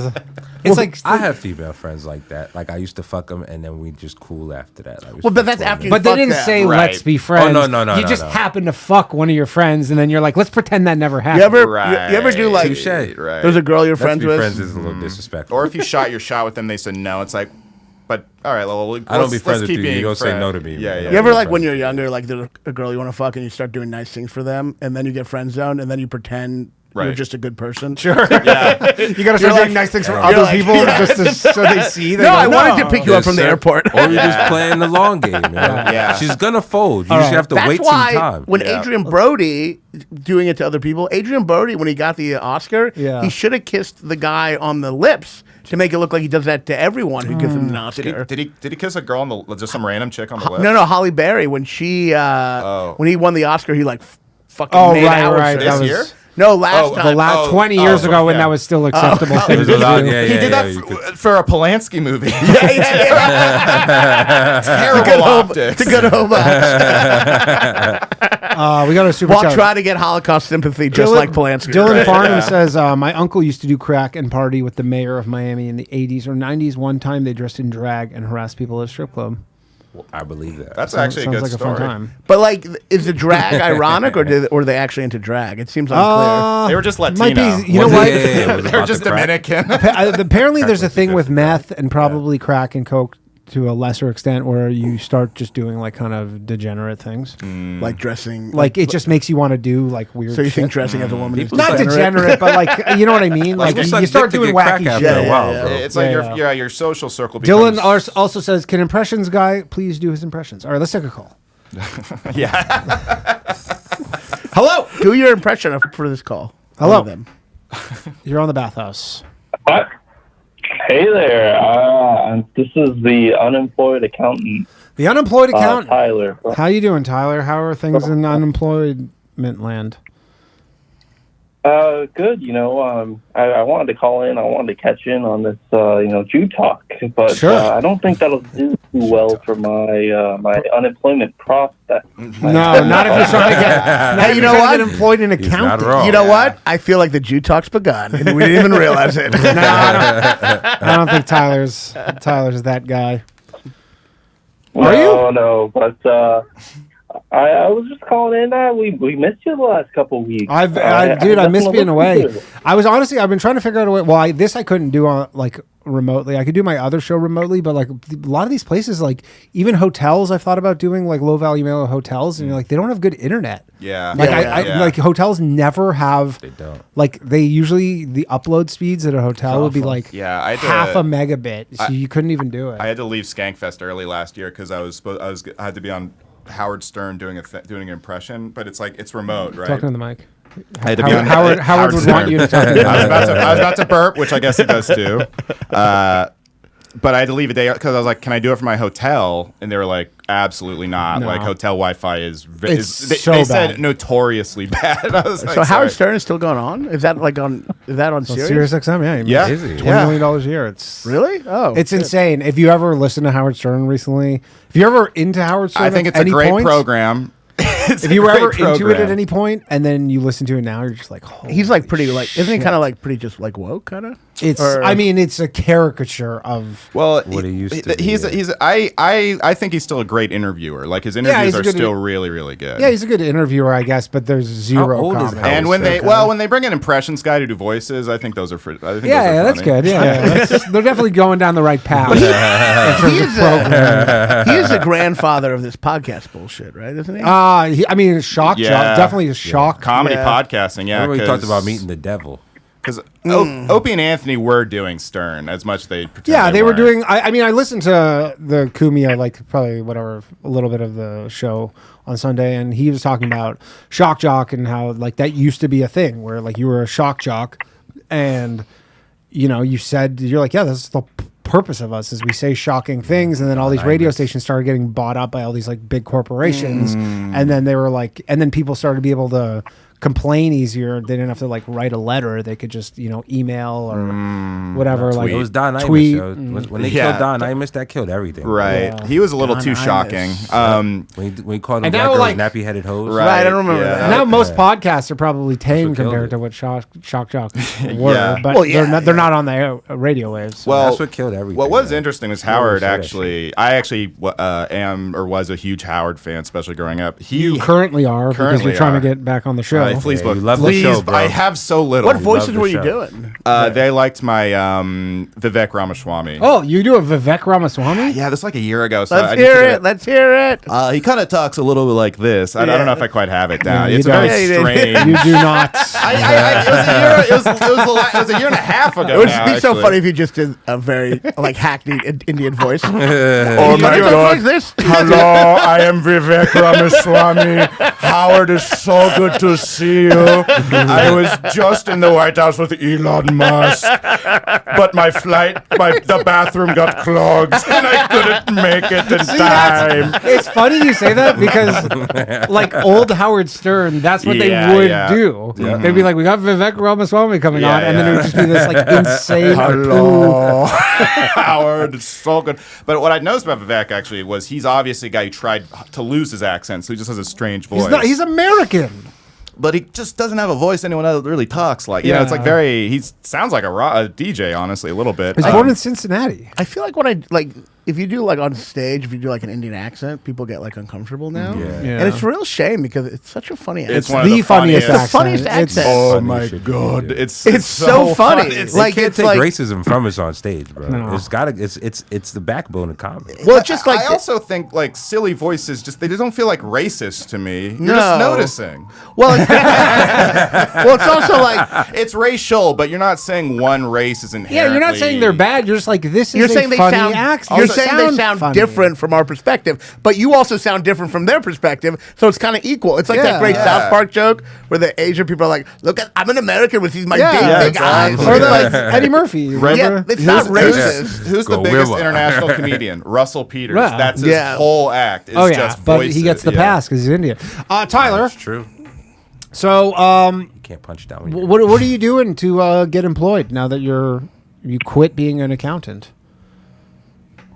It's like I have female friends like that. Like I used to fuck them, and then we just cool after that. Like, Well, but that's after you But they fuck didn't them. say Right. let's be friends. Oh, no. You just happen to fuck one of your friends, and then you're like, let's pretend that never happened. You ever, Right. you ever do like, Touche. Right. there's a girl you're Let's friends be with? friends is a little disrespectful. Or if you shot your shot with them, they said no. It's like, but all right, well, I don't be friends with keep you. You being don't say friends. no to me. Yeah, man. yeah. You ever Yeah. like when you're younger, like there's a girl you want to fuck and you start doing nice things for them, and then you get friend zoned, and then you pretend you're Right. just a good person? Sure. Yeah. You got to start You're doing like- nice things for You're other like- people just to, so they see. They No, go, I wanted to pick you up from the Yes, sir. airport. Or you're just playing the long game. You know? Yeah. She's gonna fold. You All just right. have to That's wait why some time. when Yeah. Adrian Brody doing it to other people, Adrian Brody, when he got the Oscar, Yeah. he should have kissed the guy on the lips to make it look like he does that to everyone who gives him an Oscar. Did he kiss a girl on the just some random chick on the lips? No, Holly Berry, when she when he won the Oscar, he like fucking Oh, made right, out with right. her. That This was year? No, last the time. last 20 years ago when that was still acceptable. It was allowed- yeah, He yeah, did yeah, that you could- for a Polanski movie. It's a Terrible good home, optics. it's a good home We got a super While chat. trying to get Holocaust sympathy, just like Polanski. Dylan Farnham says, my uncle used to do crack and party with the mayor of Miami in the 80s or 90s. One time they dressed in drag and harassed people at a strip club. I believe that. That's actually a Sounds good like story. a fun time. But like, is the drag ironic, or are they actually into drag? It seems unclear. They were just Might Latino. be, you know what? Yeah, was it They're about just the crack? Dominican. Apparently, there's a thing with meth and probably crack and coke to a lesser extent where you start just doing like kind of degenerate things. Like dressing, Like it just makes you want to do like weird So you think shit. dressing as a woman is People Not degenerate, but like, you know what I mean? Like, It's you like start dick to doing get crack wacky after shit. a while, bro. It's like Yeah. your social circle. Dylan Becomes, also says, can impressions guy please do his impressions? All right, let's take a call. yeah. Hello, do your impression for this call. Hello. One of them. You're on the Bathhouse. Hey there, this is the unemployed accountant, The unemployed accountant. Tyler. How you doing, Tyler? How are things in unemployment land? Good. You know, I wanted to call in. I wanted to catch in on this, Jew talk, but Sure. I don't think that'll do too well for my my unemployment prospect. No, not if you're trying to get. Hey, you know what? Get employed in He's not accounting. wrong. You know what? I feel like the Jew talk's begun, and we didn't even realize it. I don't think Tyler's that guy. No, but I was just calling in. We missed you the last couple of weeks. I miss definitely being away. listened to it. I was honestly, I've been trying to figure out a way. Well, I couldn't do on like remotely. I could do my other show remotely, but like a lot of these places, like even hotels, I've thought about doing like low value mail hotels, and you're like they don't have good internet. Yeah. Like Yeah. like hotels never have. They don't. Like they usually the upload speeds at a hotel would be like Yeah, I had to- half a megabit, so you couldn't even do it. I had to leave Skankfest early last year because I had to be on Howard Stern doing an impression, but it's like it's remote, right? Talking to the mic. I had to be on Howard would want you to talk. I was about to burp, which I guess he does too. But I had to leave a day because I was like, "Can I do it for my hotel?" And they were like, "Absolutely not. No. Like hotel Wi-Fi is they so said bad. notoriously bad." I was like, So Howard sorry. Stern is still going on? Is that like on Sirius? Sirius XM, yeah, Yeah. Is he? $20 Yeah. million a year. It's Really? Oh, It's shit. insane. If you ever listen to Howard Stern recently, if you're ever into Howard Stern, I think at it's a any great point, program. If you were ever into it at any point, and then you listen to it now, you're just like, holy He's like pretty like, isn't he shit. kind of like pretty just like woke kind of? It's. I mean, it's a caricature of. Well, What he used to be, he's I think he's still a great interviewer. Like his interviews he's a are good- still really really good. Yeah, he's a good interviewer, I guess, but there's zero old is comedy. Howard And when Stern they bring an impressions guy to do voices, I think those are those are Yeah, that's funny. good. Yeah, they're definitely going down the right path. in terms He of is, programming. he is the grandfather of this podcast bullshit, right? Isn't he? I mean, shock Yeah. job, definitely a shock. Comedy Yeah. podcasting. Yeah, Remember we talked 'cause- about meeting the devil. Because Opie and Anthony were doing Stern as much as they pretend Yeah, they were weren't. doing. I mean, I listened to the Kumia, like probably whatever, a little bit of the show on Sunday, and he was talking about shock jock and how like that used to be a thing where like you were a shock jock, and you know you said you're like, yeah, that's the purpose of us is we say shocking things, and then all these radio stations started getting bought up by all these like big corporations, and then they were like, and then people started to be able to complain easier. They didn't have to like write a letter. They could just email or whatever. Like It was Don Imus. tweet. When they killed Don Imus, that killed everything. Right. Yeah. He was a little Don too Imus. shocking. When he called them And black now, girls like- nappy-headed hoes. Right, I don't remember that. Now most podcasts are probably tame what killed compared it. to what Shock were, Yeah. but Well, yeah, they're not on the radio waves. So. Well, That's what killed everything. What was man. interesting was People don't Howard say that actually. I actually am or was a huge Howard fan, especially growing up. you currently are because Currently you're trying are. to get back on the show. Please, Yeah, you love the please, show, bro. I have so little. What voices the were you show. doing? They liked my Vivek Ramaswamy. Oh, you do a Vivek Ramaswamy? Yeah, this was like a year ago. So Let's I hear just did it. Let's hear it. He kind of talks a little bit like this. I don't know if I quite have it down. you It's a don't. very Yeah, you strange. You do not. It was a year and a half ago. It would now, be so actually. funny if you just did a very like hackneyed Indian voice. Oh You my don't God. like this? Hello, I am Vivek Ramaswamy. Howard, it's so good to see you. I was just in the White House with Elon Musk, but the bathroom got clogged and I couldn't make it in time. It's funny you say that because, like old Howard Stern, that's what Yeah, they would yeah. do. They'd be like, "We got Vivek Ramaswamy coming Yeah, on," and then it yeah. would just be this like insane. Hello, Howard. It's so good. But what I noticed about Vivek actually was he's obviously a guy who tried to lose his accent, so he just has a strange voice. He's American. But he just doesn't have a voice anyone else really talks like. You know, it's like he sounds like a DJ, honestly, a little bit. He's born in Cincinnati. I feel like when I like if you do like on stage, if you do like an Indian accent, people get like uncomfortable now. Yeah. Yeah. And it's a real shame because it's such a funny accent. It's one of the funniest funniest. accent. funniest It's- accent. Oh Funny my shit, God! yeah. It's so funny. It's Like, Like you can't it's take like racism from us on stage, bro. No. It's the backbone of comedy. well, it's just like I also think like silly voices they don't feel like racist to me. You're No. just noticing. well, it's also like It's racial, but you're not saying one race is Yeah, inherently. you're not saying they're bad. You're just like this is you're a saying they funny sound accent. you're saying they sound funny. different from our perspective, but you also sound different from their perspective, so it's kind of equal. It's like that Yeah. great Yeah. South Park joke where the Asian people are like, "Look, I'm an American with these my Yeah. big, Yeah, big eyes." exactly. Or It's the like, Eddie Murphy. yeah, Remember? it's not racist. Who's the Go biggest Wilma. international comedian? Russell Peters. Yeah. That's his Yeah. whole act. Is Oh yeah, just but voices. he gets the Yeah. pass because he's Indian. Tyler, That's true. so You can't punch down. When you're what are you doing to get employed now that you quit being an accountant?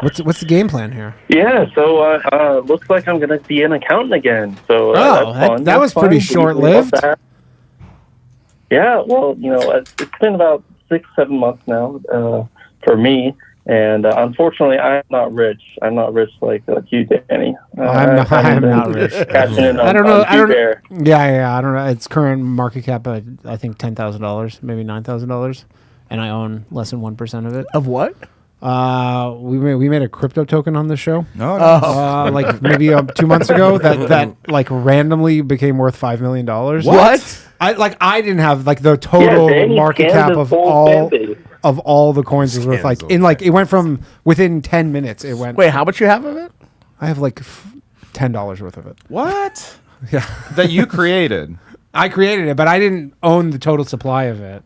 What's the game plan here? Yeah, so looks like I'm gonna be an accountant again. So Oh, that's fun. that was That's pretty fun. short-lived. Love that. Yeah, well, it's been about 6-7 months now for me, and unfortunately, I'm not rich. I'm not rich like you, Danny. I'm not rich. Cashing in on, I don't know. on Bear. Yeah. I don't know. Its current market cap, I think $10,000, maybe $9,000, and I own less than 1% of it. Of what? We made a crypto token on this show. No, no. Like maybe 2 months ago that like randomly became worth $5 million. What? I didn't have like the total Danny market scammed cap his of whole all fan base. of all the coins was worth like in like it went from within 10 minutes it went. Wait, how much you have of it? I have like $10 worth of it. What? Yeah. That you created. I created it, but I didn't own the total supply of it.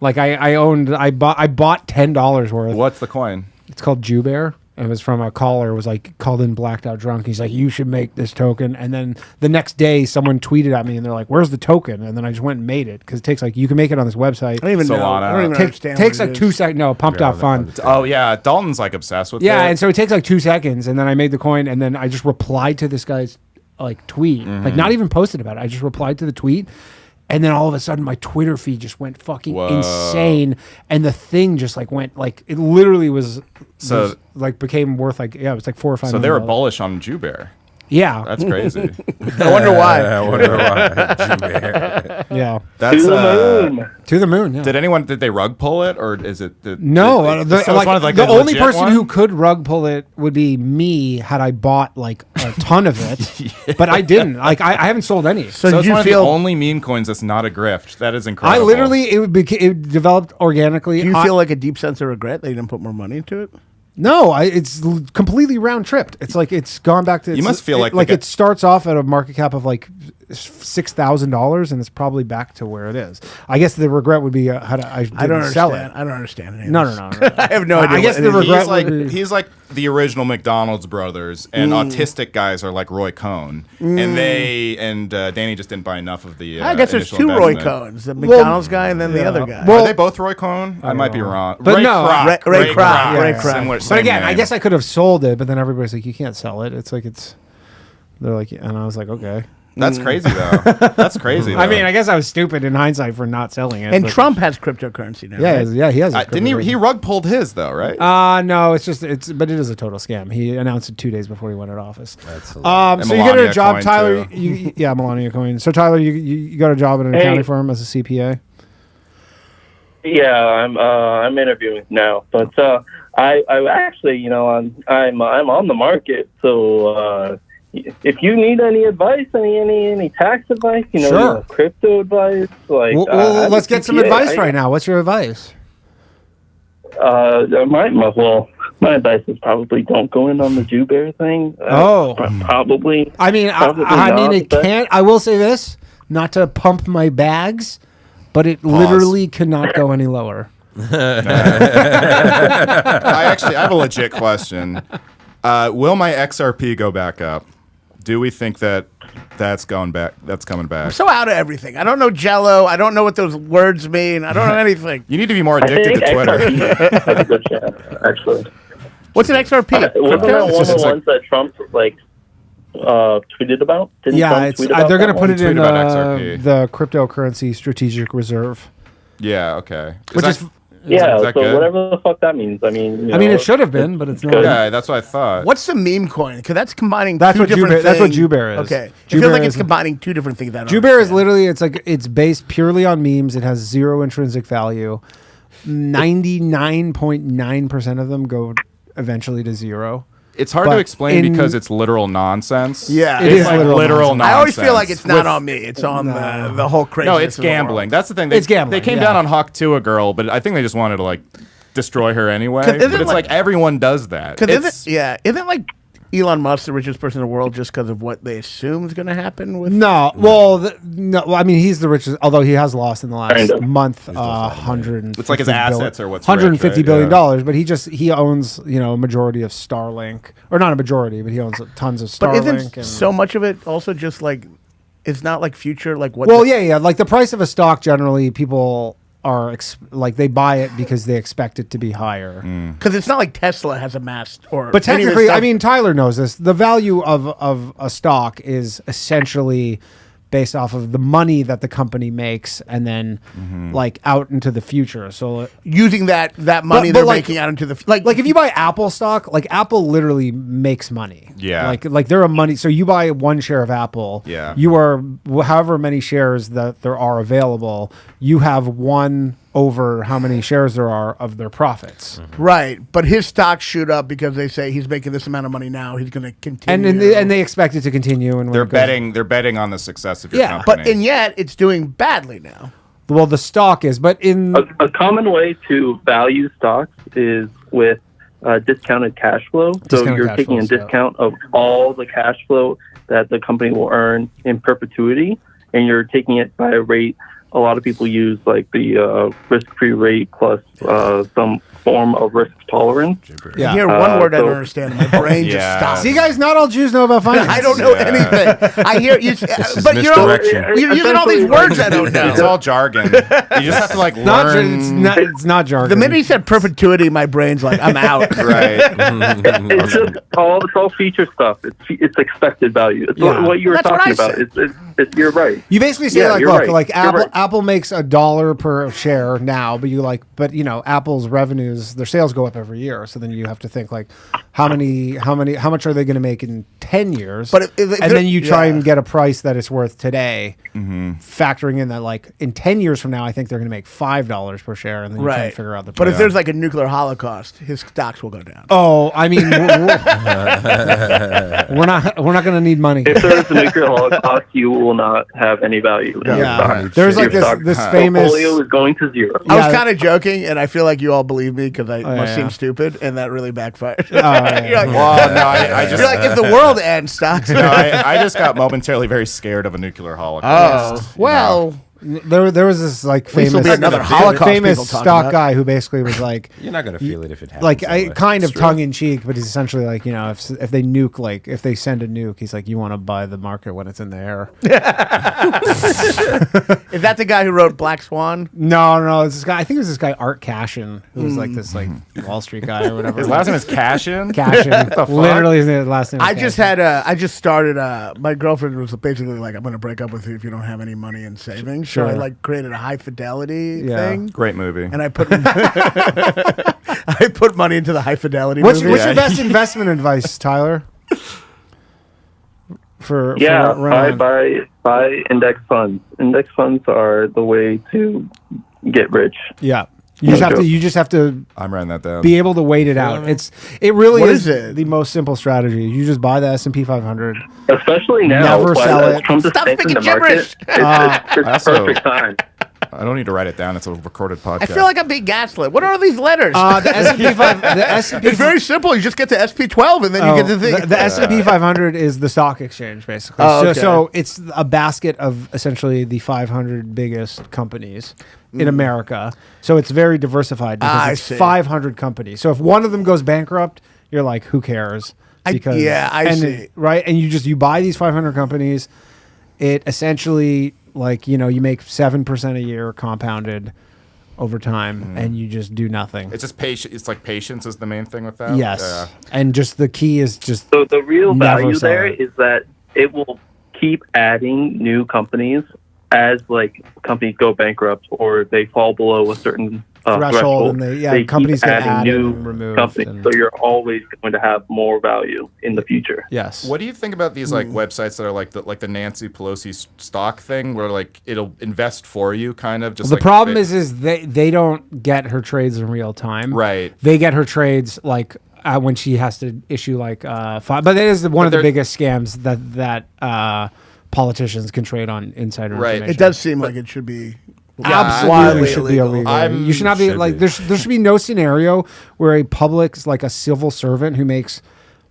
Like I bought $10 worth. What's the coin? It's called Jubear. It was from a caller. It was like called in blacked out drunk. He's like, "You should make this token." And then the next day, someone tweeted at me and they're like, "Where's the token?" And then I just went and made it because it takes like you can make it on this website. I don't even know. Solana. I don't even Takes understand. takes what like it 2 is. seconds. No, pumped out fun. Oh yeah, Dalton's like obsessed with it. Yeah, and so it takes like 2 seconds, and then I made the coin, and then I just replied to this guy's like tweet, like not even posted about it. I just replied to the tweet, and then all of a sudden my Twitter feed just went fucking insane, and the thing just like went like it literally was like became worth like it was like $4 or $5 So they were million. bullish on Jubear. Yeah, That's crazy. I wonder why. I wonder why. yeah, That's To the moon. to the moon. Yeah. Did they rug pull it or is it No, so the, it's like, one of, like, the only legit person one? who could rug pull it would be me had I bought like a ton of it, but I didn't. Like I haven't sold any. So, So did it's you one feel? of the only meme coins that's not a grift. That is I incredible. literally it developed organically. Do you I- feel like a deep sense of regret that you didn't put more money into it? No, it's completely round tripped. It's like it's gone back to. You must feel like it starts off at a market cap of like $6,000, and it's probably back to where it is. I guess the regret would be I didn't sell it. I don't understand any of No. this. I have no idea. I guess the regret would be, he's like the original McDonald's brothers, and autistic guys are like Roy Cohn, and Danny just didn't buy enough of the. I guess there's initial two Roy investment. Cohns: the McDonald's guy and then the other guy. Are they both Roy Cohn? I might be wrong. But Ray no, Kroc. Ray Kroc. Ray Kroc. Similar, but same again, I name. guess I could have sold it, but then everybody's like, you can't sell it. It's like they're like, and I was like, okay. That's crazy though. That's crazy. Though. I mean, I guess I was stupid in hindsight for not selling it. And but- Trump has cryptocurrency now. Yeah, right? yeah, he has. didn't he? He rug pulled his though, right? No, but it is a total scam. He announced it 2 days before he went in office. That's So And you get Melania a job, coin, Tyler. too. Yeah, Melania coin. So Tyler, you got a job at an accounting firm as a CPA. Yeah, I'm interviewing now, but I actually, I'm on the market. So if you need any advice, any tax advice, Sure. crypto advice, like Well, let's get some CPA, advice right now. What's your advice? My advice is probably don't go in on the Jew Bear thing. Probably. I mean, it can't. I will say this, not to pump my bags, but it literally cannot go any lower. I have a legit question. Will my XRP go back up? Do we think that's going back? That's coming back. I'm so out of everything. I don't know Jello. I don't know what those words mean. I don't know anything. You need to be more addicted to Twitter. That's a good chance, actually. What's an XRP? Wasn't that one of the ones that Trump tweeted about? Didn't Yeah, Trump tweet about they're going to that put one? it in Tweet about XRP. the cryptocurrency strategic reserve. Yeah. Okay. Which is Yeah, Is that so good? whatever the fuck that means. I mean, it should have been, but it's not. Yeah, that's what I thought. What's the meme coin? Because that's combining That's two what different Jew Bear- that's what things. Jew Bear is. Okay. It Jew feels Bear like it's is- combining two different things. I don't Jew Bear is understand. literally it's based purely on memes. It has zero intrinsic value. 99.9% of them go eventually to zero. It's hard But to explain in- because it's literal nonsense. Yeah. It it's is like literal nonsense. I always feel like it's not With- on me. It's on the whole crazy. No, it's gambling. That's the thing. It's gambling, They came yeah. down on Hawk to a girl, but I think they just wanted to like destroy her anyway. 'Cause But isn't it's like everyone does that. Isn't like Elon Musk the richest person in the world just because of what they assume is going to happen with? No, well, I mean, he's the richest, although he has lost in the last Kind of. month, $150 It's like his assets are what's $150 rich, right? billion Yeah. dollars, but he owns a majority of Starlink, or not a majority, but he owns tons of But Starlink. isn't and, so much of it also just like it's not like future like what? well, yeah, like the price of a stock generally, people are they buy it because they expect it to be higher. because it's not like Tesla has amassed or. But any of this technically, I stuff. mean, Tyler knows this. The value of a stock is essentially based off of the money that the company makes, and then like out into the future. So using that money but they're like- making out into the like if you buy Apple stock, like Apple literally makes money. Yeah. Like they're a money. So you buy one share of Apple. Yeah. You are however many shares that there are available. You have one over how many shares there are of their profits. right, but his stocks shoot up because they say he's making this amount of money now. He's going to continue, And they expect it to continue. And when They're it goes- betting. They're betting on the success of your Yeah, company. But and yet it's doing badly now. Well, the stock is, but in A common way to value stocks is with discounted cash flow. So Discounted you're cash taking a flows, yeah. discount of all the cash flow that the company will earn in perpetuity, and you're taking it by a rate. A lot of people use like the risk-free rate plus some form of risk tolerance. Yeah. I hear one word I so- don't understand. My brain just Yeah. stops. See, guys, not all Jews know about finance. I don't know Yeah. anything. I hear you, is but misdirection. you're using all these words I don't know. It's all jargon. You just have to like Not, learn. it's not jargon. The minute he said perpetuity, my brain's like, I'm out. Right. It's just all feature stuff. It's expected value. It's Yeah. what you were That's what talking I about. said. It's you're right. You basically say Yeah, like, you're look, right. like You're Apple, right. Apple makes $1 per share now, but Apple's revenues, their sales go up every year. So then you have to think like, how much are they going to make in 10 years? But if and then you try yeah. and get a price that it's worth today, factoring in that like in 10 years from now, I think they're going to make $5 per share, and then you try and Right. figure out the. But price. if there's like a nuclear holocaust, his stocks will go down. oh, I mean, we're not going to need money. If there is a nuclear holocaust, you will not have any value. In your Yeah, stock. there's like Your this stock this famous. portfolio is going to zero. I Yeah. was kind of joking, and I feel like you all believe me because I must yeah. seem stupid, and that really backfired. Oh, You're like, Well, no, I just you're like, if the world ends, stocks. no, I just got momentarily very scared of a nuclear holocaust. Oh, well. There was this like least there'll famous, be another Holocaust famous people talking stock about. guy who basically was like, You're not gonna feel it if it happens. like that way. kind of It's true. tongue in cheek, but he's essentially like, you know, if they nuke, like if they send a nuke, he's like, you want to buy the market when it's in the air. Is that the guy who wrote Black Swan? No, it's this guy. I think it was this guy Art Cashin, who was like this like Wall Street guy or whatever. His last name is Cashin. Cashin. Literally, his last name. I just started. My girlfriend was basically like, "I'm going to break up with you if you don't have any money in savings." Sure. So I like created a high fidelity Yeah. thing, Great movie. and I put I put money into the high fidelity. What's movie. your best investment advice, Tyler? For buy index funds. Index funds are the way to get rich. Yeah. You just have to I'm writing that down. be able to wait it out. It really What is is it? the most simple strategy. You just buy the S&P 500. Especially now, Never sell it. Trump is Stop in speaking the market. gibberish. It's Also- perfect time. I don't need to write it down. It's a recorded podcast. I feel like I'm being gaslit. What are these letters? The S&P 5 the S&P it's very simple. You just get to SP12 and then you get the thing. The S&P 500 is the stock exchange, basically. Oh, okay. So it's a basket of essentially the 500 biggest companies in America. So it's very diversified because I it's see. 500 companies. So if one of them goes bankrupt, you're like, who cares? I see. Right? And you buy these 500 companies. It essentially, like, you know, you make 7% a year compounded over time, and you just do nothing. It's just patient. It's like patience is the main thing with that. Yes. Yeah. And just the key is just So the real never value sell there it. is that it will keep adding new companies as like companies go bankrupt or they fall below a certain threshold, and they companies keep get adding added new and removed. companies. And, So you're always going to have more value in the future. yes. What do you think about these like websites that are like the Nancy Pelosi stock thing, where like it'll invest for you, kind of? Just The like problem is they don't get her trades in real time. Right. They get her trades like when she has to issue like five. But that is one of the biggest scams that politicians can trade on insider information. It does seem like it should be. Absolutely should be illegal. I'm- You should not be should like be. there should be no scenario where a public, like a civil servant who makes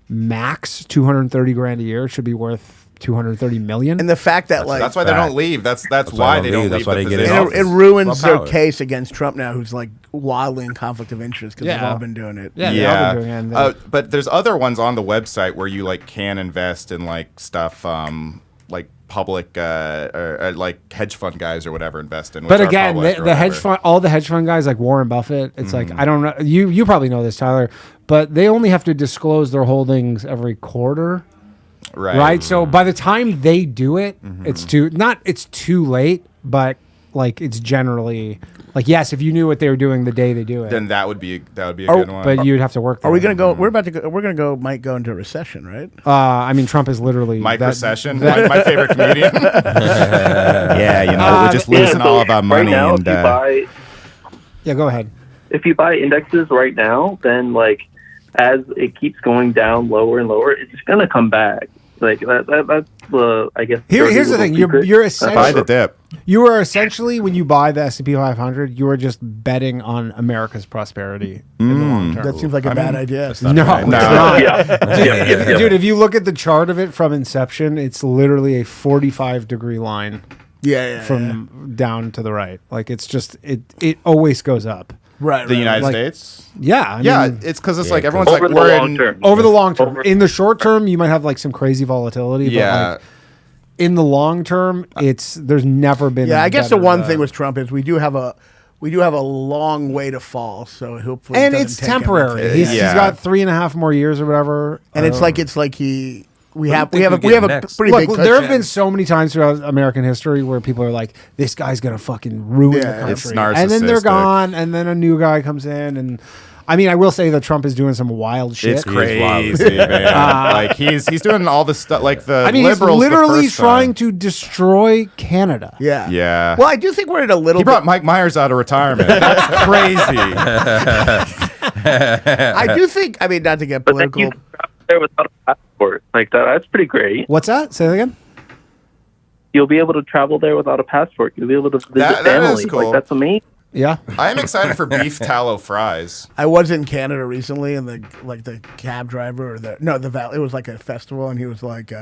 max 230 grand a year should be worth 230 million. And the fact that like that's why they don't leave. That's why they don't leave. That's why the they get position. in it, office. it ruins Well, their power. case against Trump now, who's like wildly in conflict of interest because they've Yeah. all been doing it. yeah, they've all been doing it, and But there's other ones on the website where you like can invest in like stuff like public or like hedge fund guys or whatever invest in. But which are again, public or the hedge whatever. fund, all the hedge fund guys like Warren Buffett, it's like, I don't know. You probably know this, Tyler, but they only have to disclose their holdings every quarter. Right. So by the time they do it, it's too late, but like it's generally like, yes, if you knew what they were doing the day they do it, Then that would be a good one. but you'd have to work. Are we there. gonna go? We're about to go. We're gonna go. Might go into a recession, right? I mean, Trump is literally Mike that- Recession, my favorite comedian. Yeah, you know, we're just losing all of our money. Right now, And, Yeah, go ahead. if you buy indexes right now, then like as it keeps going down lower and lower, it's going to come back. Like that's the I guess. Here's the thing: you're buy essentially the dip. you are essentially when you buy the S&P 500, you are just betting on America's prosperity in the long term. That seems like a bad idea. No, right. it's No. not. Yeah. Dude, if you look at the chart of it from inception, it's literally a 45-degree line Yeah, from down to the right. Like it's just it always goes up. right. The United Like- States. Yeah, I mean, It's because it's like everyone's Over like the we're long in. term. over the long term. In the short term, you might have like some crazy volatility. Yeah. But like in the long term, there's never been. Yeah, a I guess the better, one thing with Trump is we do have a long way to fall. So hopefully, it and doesn't it's take him temporary. until- He's Yeah. got 3.5 more years or whatever. and it's like we have think a we get pretty next? big. Look, there have cushion. been so many times throughout American history where people are like, "This guy's gonna fucking ruin the Yeah. country," It's and then they're narcissistic. gone, and then a new guy comes in, and I mean, I will say that Trump is doing some wild shit. It's crazy, man. Like he's doing all this stuff. Like the I mean, he's liberals. literally the first trying time. to destroy Canada. Yeah. Yeah. Well, I do think we're at a little. He brought Mike Myers out of retirement. That's crazy. I do think. I mean, not to get But then political. you can travel there without a passport. Like that's pretty great. What's that? Say that again. You'll be able to travel there without a passport. You'll be able to visit That is family. cool. Like that's amazing. Yeah. I am excited for beef tallow fries. I was in Canada recently, and the cab driver or it was like a festival, and he was like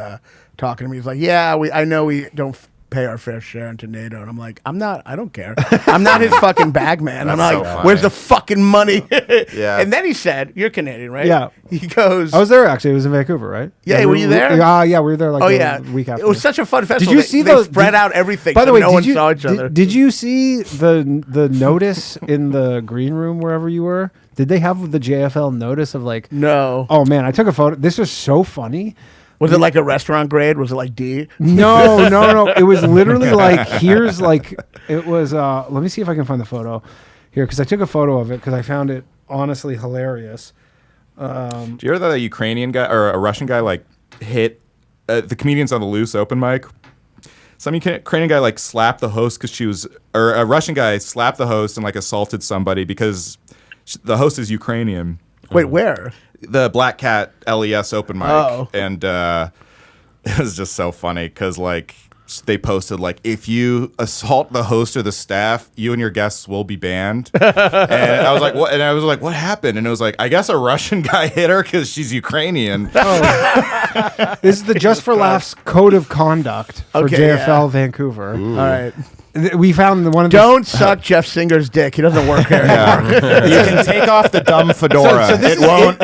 talking to me. He's like, "Yeah, I know we don't pay our fair share into NATO," and I'm like, I don't care. I'm not his fucking bag man. I'm That's like, so where's the fucking money? Yeah. And then he said, "You're Canadian, right?" Yeah. He goes, I was there actually. It was in Vancouver, right? Yeah, were you there? Yeah, we were there like "Oh the yeah, week after. it was such a fun festival. Did you see they those? spread out everything? By the so way, no one saw each other. Did you see the notice in the green room wherever you were? Did they have the JFL notice of like? No. Oh man, I took a photo. This was so funny. Was it like a restaurant grade? Was it like D? No. It was literally like here's like it was. Let me see if I can find the photo here because I took a photo of it because I found it honestly hilarious. Do you hear that a Ukrainian guy or a Russian guy like hit the comedians on the loose open mic? Some Ukrainian guy like slapped the host because she was, or a Russian guy slapped the host and like assaulted somebody because the host is Ukrainian. Wait, where? The Black Cat LES open mic. Oh. And it was just so funny because like they posted like, if you assault the host or the staff, you and your guests will be banned. And I was like, what? And I was like, what happened? And it was like, I guess a Russian guy hit her because she's Ukrainian. Oh. This is the Just for Laughs code of conduct for JFL Vancouver. All right. We found one of Don't suck Jeff Singer's dick. He doesn't work here anymore. You can take off the dumb fedora. So this it won't.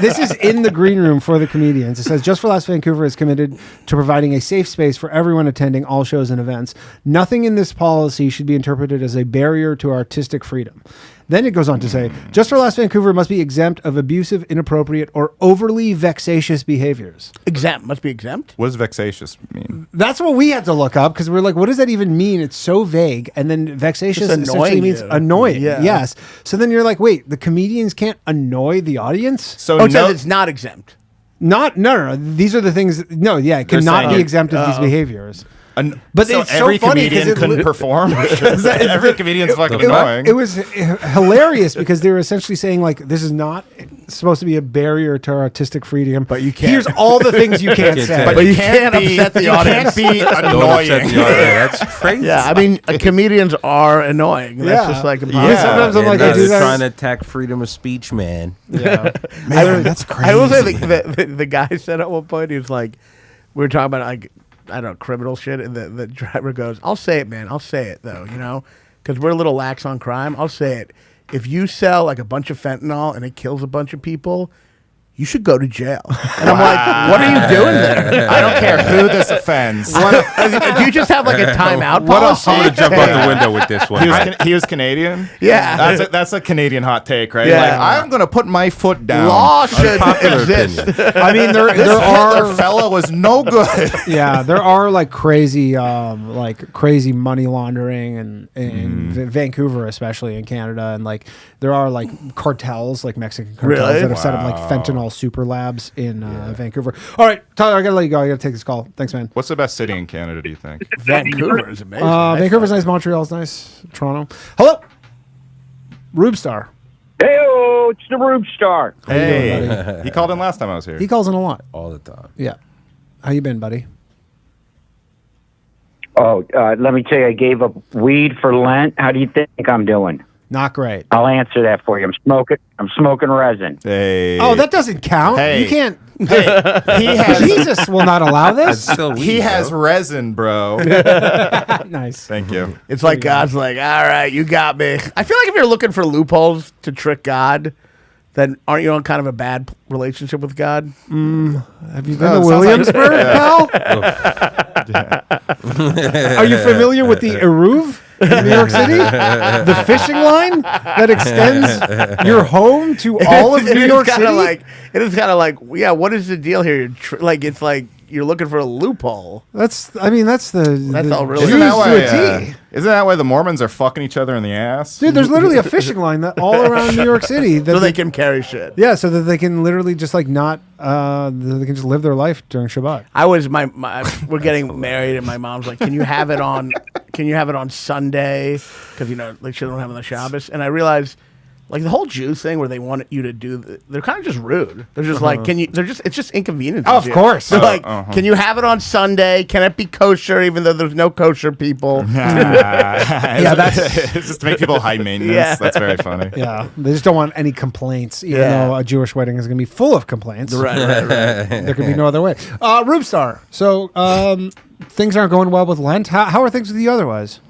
This is in the green room for the comedians. It says, Just for Laughs Vancouver is committed to providing a safe space for everyone attending all shows and events. Nothing in this policy should be interpreted as a barrier to artistic freedom. Then it goes on to say, Just for Laughs Vancouver must be exempt of abusive, inappropriate, or overly vexatious behaviors. Exempt. Must be exempt? What does vexatious mean? That's what we had to look up because we're like, what does that even mean? It's so vague. And then vexatious Just essentially annoying means you. annoying. Yeah. Yes. So then you're like, wait, the comedians can't annoy the audience? So Oh, it says it's not exempt. No. These are the things. No, yeah, it cannot saying be exempt of these behaviors. But so it's every so funny 'cause comedian it couldn't perform. Every comedian's fucking annoying. It was hilarious because they were essentially saying like, this is not supposed to be a barrier to artistic freedom. But you can't. Here's all the things you can't say. But you can't upset the audience. You can't be annoying. That's crazy. Yeah, I mean, comedians are annoying. That's just like impossible. Yeah. Sometimes I'm like, I do they're that. trying to attack freedom of speech, man. Yeah. Man, that's crazy. I will say the guy said at one point, he was like, we were talking about like, I don't know, criminal shit, and the driver goes, I'll say it, man. I'll say it, though, you know, because we're a little lax on crime. I'll say it. If you sell like a bunch of fentanyl and it kills a bunch of people, you should go to jail. And I'm like, what are you doing there? I don't care who this offends. Do you just have like a timeout What policy? I'm gonna jump out the window with this one. He was Canadian. Yeah. That's a Canadian hot take, right? Yeah. Like, I'm gonna put my foot down. Law should Unpopular exist. opinion. I mean, there This are Hitler fella was no good. yeah, there are like crazy money laundering and in Vancouver, especially in Canada, and like there are like cartels, like Mexican cartels Really? that have set up like fentanyl super labs in Vancouver. All right, Tyler, I gotta let you go. I gotta take this call. Thanks, man. What's the best city in Canada, do you think? Vancouver is amazing. Vancouver's nice. Montreal's nice. Toronto. Hello, Rubestar. Hey, it's the Rubestar. How you doing, buddy? Hey, he called in last time I was here. He calls in a lot. All the time. Yeah. How you been, buddy? Oh, let me tell you, I gave up weed for Lent. How do you think I'm doing? Not great. I'll answer that for you. I'm smoking resin. Hey. Oh, that doesn't count. Hey. You can't. Hey, he has. Jesus will not allow this. That's still weed, He has bro. resin, bro. Nice. Thank you. It's like God's like, all right, you got me. I feel like if you're looking for loopholes to trick God, then aren't you on kind of a bad relationship with God? Have you been to sounds Williamsburg, like- pal? Are you familiar with the Eruv in New York City? The fishing line that extends your home to all of New York City? It is kind of like, yeah, what is the deal here? It's like you're looking for a loophole. That's all really. Isn't that, to a why, T. isn't that why the Mormons are fucking each other in the ass? Dude, there's literally a fishing line that all around New York City. That So they can carry shit. Yeah, so that they can literally just like not, they can just live their life during Shabbat. I was we're getting married, and my mom's like, "Can you have it on? Can you have it on Sunday? Because like she don't have it on the Shabbos." And I realized Like the whole Jew thing where they want you to they're kind of just rude. They're just like, it's just inconvenient. Oh, of course. They're like, can you have it on Sunday? Can it be kosher even though there's no kosher people? Yeah, it's just to make people high maintenance. Yeah. That's very funny. Yeah, they just don't want any complaints, even though a Jewish wedding is going to be full of complaints. Right. There could be no other way. Rubestar. So things aren't going well with Lent. How are things with you otherwise?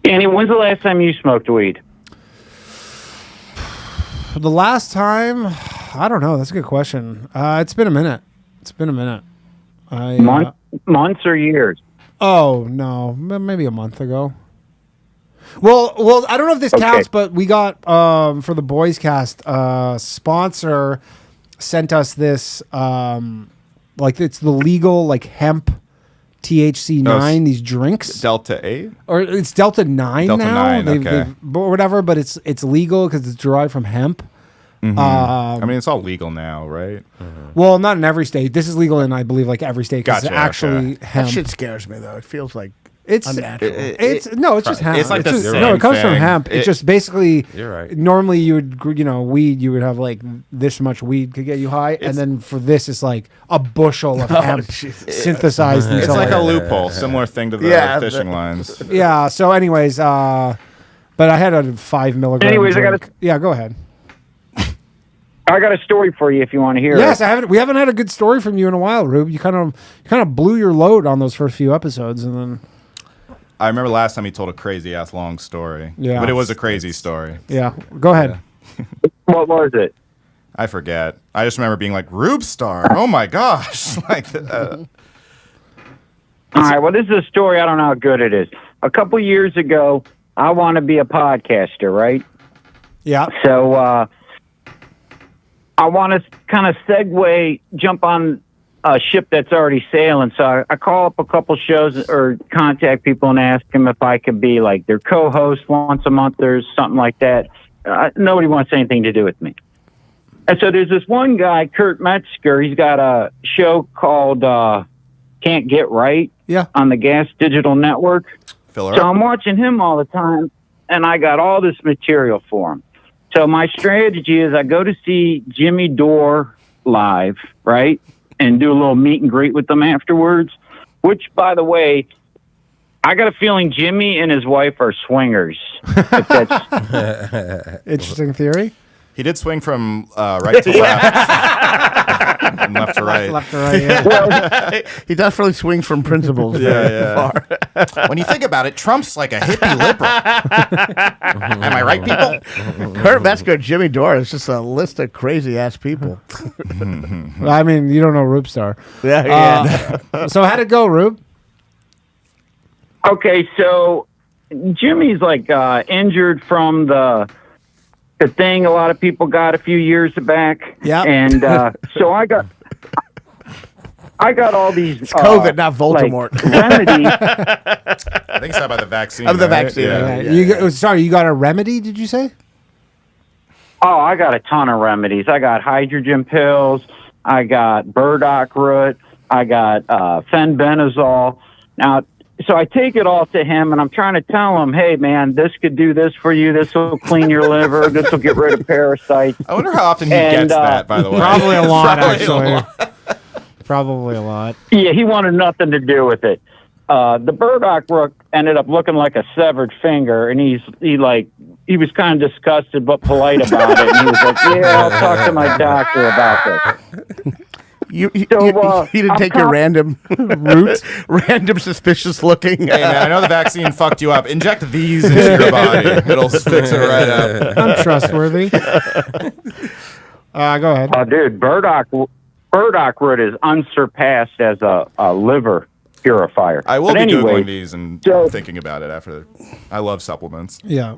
Danny, when's the last time you smoked weed? The last time, I don't know. That's a good question. It's been a minute. Months or years? Oh no, maybe a month ago. Well, I don't know if this counts, but we got for the Boys Cast sponsor sent us this like it's the legal like hemp THC 9 these drinks. Delta 8? Or it's Delta 9 Delta now. 9, okay. Or whatever, but it's legal because it's derived from hemp. Mm-hmm. I mean, it's all legal now, right? Well, not in every state. This is legal in, I believe, like every state because Gotcha, it's actually hemp. That shit scares me though. It feels like It's unnatural. It's just hemp. It's like the same no, it comes from thing. hemp. It's just basically. You're right. Normally, you would weed. You would have like this much weed could get you high, and then for this, it's like a bushel of hemp synthesized. It's into like a loophole, similar thing to the fishing lines. Yeah. So, anyways, but I had a 5 milligram. Anyways, drink. Yeah, go ahead. I got a story for you if you want to hear Yes, it. we haven't had a good story from you in a while, Rube. You kind of blew your load on those first few episodes, and then. I remember last time he told a crazy ass long story. Yeah. But it was a crazy story. Yeah. Go ahead. What was it? I forget. I just remember being like, Rubestar. Oh my gosh. Like, All right, well, this is a story. I don't know how good it is. A couple years ago, I want to be a podcaster, right? Yeah. So I want to kind of jump on a ship that's already sailing. So I call up a couple shows or contact people and ask them if I could be like their co-host once a month or something like that. Nobody wants anything to do with me. And so there's this one guy, Kurt Metzger. He's got a show called Can't Get Right on the Gas Digital Network. So I'm watching him all the time, and I got all this material for him. So my strategy is I go to see Jimmy Dore live, right, and do a little meet and greet with them afterwards, which, by the way, I got a feeling Jimmy and his wife are swingers. If that's Interesting theory. he did swing from right to left. And left to right. Left to right, yeah. He definitely swings from principles. Far. When you think about it, Trump's like a hippie liberal. Am I right, people? Kurt Metzger, Jimmy Dore is just a list of crazy ass people. Well, I mean, you don't know Rubestar. Yeah. So how'd it go, Rube? Okay, so Jimmy's like injured from the thing a lot of people got a few years back. Yeah. And so I got all these It's COVID, not Voldemort. like, remedies. I think it's about the vaccine. Of the right? vaccine. Yeah. You got a remedy, did you say? Oh, I got a ton of remedies. I got hydrogen pills. I got burdock root. I got fenbendazole. Now, so I take it all to him, and I'm trying to tell him, hey, man, this could do this for you. This will clean your liver. This will get rid of parasites. I wonder how often he gets that, by the way. Probably a lot, actually. Probably a lot. Yeah, he wanted nothing to do with it. The burdock root ended up looking like a severed finger, and he was kind of disgusted but polite about it. And he was like, yeah, I'll talk to my doctor about this. You didn't take your random route, random suspicious looking. Hey, man, I know the vaccine fucked you up. Inject these into your body. It'll fix it right up. I'm trustworthy. Go ahead. Dude, burdock root is unsurpassed as a liver purifier. I will But be anyway, Googling these and so- thinking about it after. I love supplements. Yeah.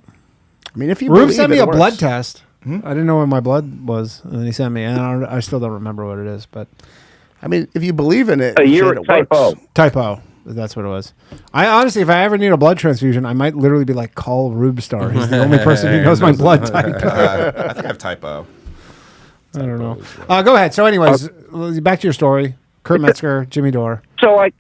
I mean, if you Rube believe sent me it a works. blood test. I didn't know what my blood was, and he sent me. And I still don't remember what it is, but I mean, if you believe in it, you're shit, it typo. works. typo. That's what it was. I honestly, if I ever need a blood transfusion, I might literally be like, call Rubestar. He's the only person who knows my blood type. I think I have typo. I don't know. Go ahead. So, anyways, back to your story. Kurt Metzger, Jimmy Dore. So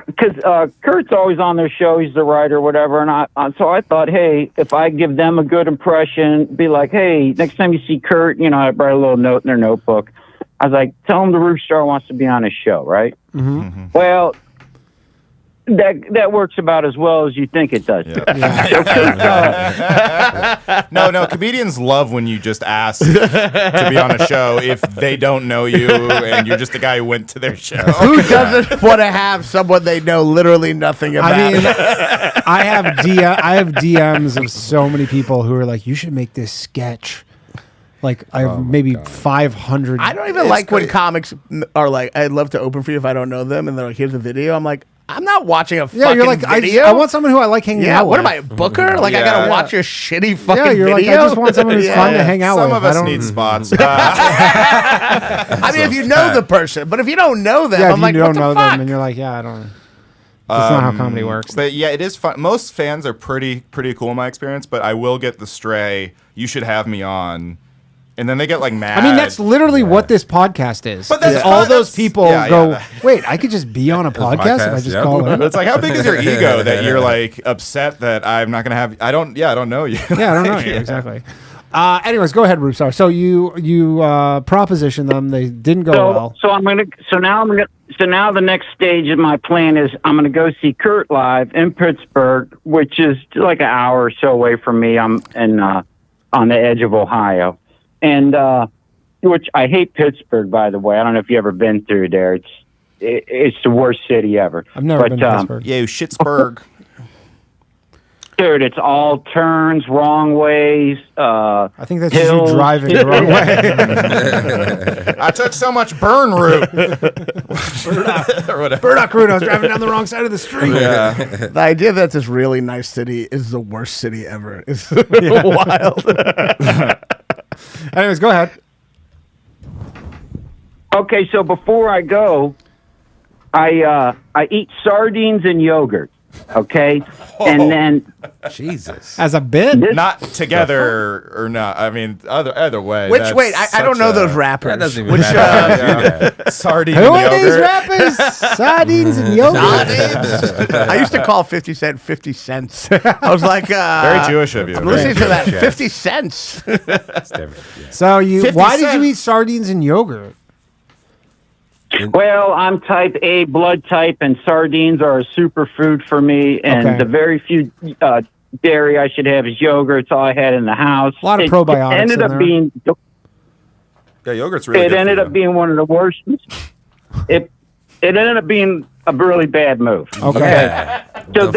because Kurt's always on their show. He's the writer, or whatever. And so I thought, hey, if I give them a good impression, be like, hey, next time you see Kurt, I write a little note in their notebook. I was like, tell him the Rubestar wants to be on his show, right? Mm-hmm. Well, that works about as well as you think it does. No, comedians love when you just ask to be on a show if they don't know you and you're just the guy who went to their show. Who doesn't want to have someone they know literally nothing about? I mean, I have DMs of so many people who are like, you should make this sketch. Like, I have maybe 500. I don't even like when comics are like, I'd love to open for you if I don't know them, and they're like, here's a video. I'm like, I'm not watching a fucking you're like, video. I want someone who I like hanging out with. What am I, a booker? Like, I gotta watch your shitty fucking video? Like, I just want someone who's fun to hang out with. Some of us need spots. I mean, if you know the person, but if you don't know them, I'm like, what the fuck? Them and you're like, I don't. That's not how comedy works. But yeah, it is fun. Most fans are pretty cool in my experience, but I will get the stray, you should have me on. And then they get like mad. I mean, that's literally what this podcast is. But that's all those people go, yeah. wait, I could just be on a podcast if I just call in. It's like, how big is your ego that you're like upset that I'm not going to have, I don't know you. Yeah, I don't know you, exactly. Anyways, go ahead, Rubestar. So you propositioned them. They didn't go well. So now the next stage of my plan is I'm gonna go see Kurt live in Pittsburgh, which is like an hour or so away from me. I'm on the edge of Ohio. And which I hate Pittsburgh, by the way. I don't know if you've ever been through there. It's the worst city ever. I've never been to Pittsburgh. Yeah, Schittsburg. Dude, it's all turns, wrong ways. I think that's just you driving the wrong way. I took so much burn route. Burdock route. I was driving down the wrong side of the street. Yeah. The idea that this really nice city is the worst city ever is wild. Anyways, go ahead. Okay, so before I go, I eat sardines and yogurt. Okay, and then Jesus, as a bit, not together or not. I mean, either way. Which wait, I don't know those rappers. That doesn't even matter. Sardine Who and are yogurt. these rappers? Sardines and yogurt. I used to call 50 Cent 50 cents. I was like, very Jewish of you. I'm listening to that 50 cents. So why 50 did you eat sardines and yogurt? Well, I'm type A blood type, and sardines are a superfood for me. And the very few dairy I should have is yogurt. It's all I had in the house. A lot of probiotics. It ended up being. Yeah, yogurt's really. It ended up being one of the worst. It ended up being a really bad move. Okay. So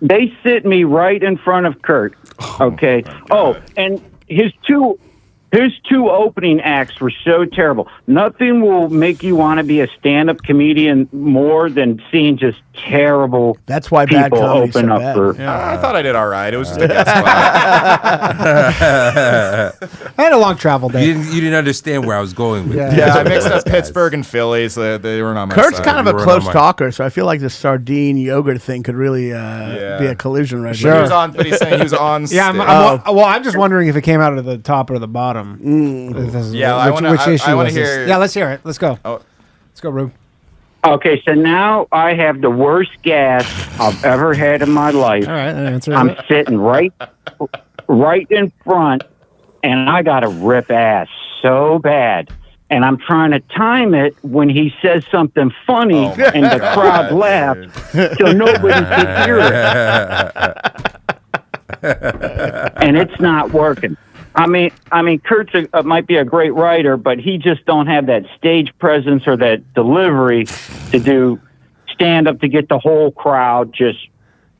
they sit me right in front of Kurt. Okay. And his two opening acts were so terrible. Nothing will make you want to be a stand-up comedian more than seeing just terrible. That's why bad people comedy's open so up bad. for. I thought I did all right. It was just a guess spot. I had a long travel day. You didn't understand where I was going with it. Yeah, I mixed up Pittsburgh and Philly, so they weren't on my Kurt's side. kind of a close talker, so I feel like the sardine yogurt thing could really be a collision right He there. was on, but he's saying he was on. Yeah, I'm just wondering if it came out of the top or the bottom. Yeah, which issue I want was to this? hear. Yeah, let's hear it. Let's go. Oh. Let's go, Rube. Okay, so now I have the worst gas I've ever had in my life. All right, that answers I'm it. sitting right in front, and I got to rip ass so bad. And I'm trying to time it when he says something funny, and the crowd laughs, so nobody can hear it. And it's not working. I mean, Kurt's might be a great writer, but he just don't have that stage presence or that delivery to do stand up to get the whole crowd just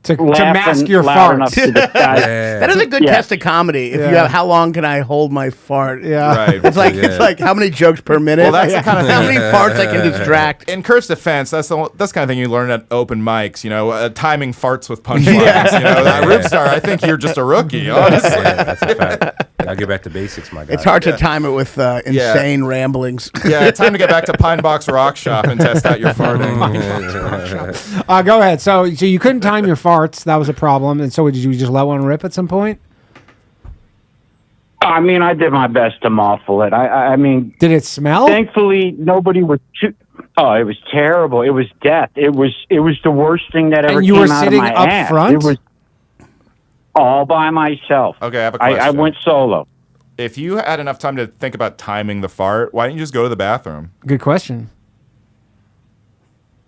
to mask your fart. That is a good test of comedy. If you have, how long can I hold my fart? Yeah, right. It's like how many jokes per minute. Well, that's the kind of thing. How many farts I can distract. In Kurt's defense, that's the kind of thing you learn at open mics. You know, timing farts with punchlines. You know, that Rubestar, I think you're just a rookie. Honestly, that's a fact. I'll get back to basics, my guy. It's hard to time it with insane ramblings. Yeah, time to get back to Pine Box Rock Shop and test out your farting. Go ahead. So you couldn't time your farts. That was a problem. And so did you just let one rip at some point? I mean, I did my best to muffle it. I mean, did it smell? Thankfully, nobody was too. Oh, it was terrible. It was death. It was the worst thing that ever And you came were out sitting of my up ass. front? It was all by myself. Okay, I have a question. I went solo. If you had enough time to think about timing the fart, why didn't you just go to the bathroom? Good question.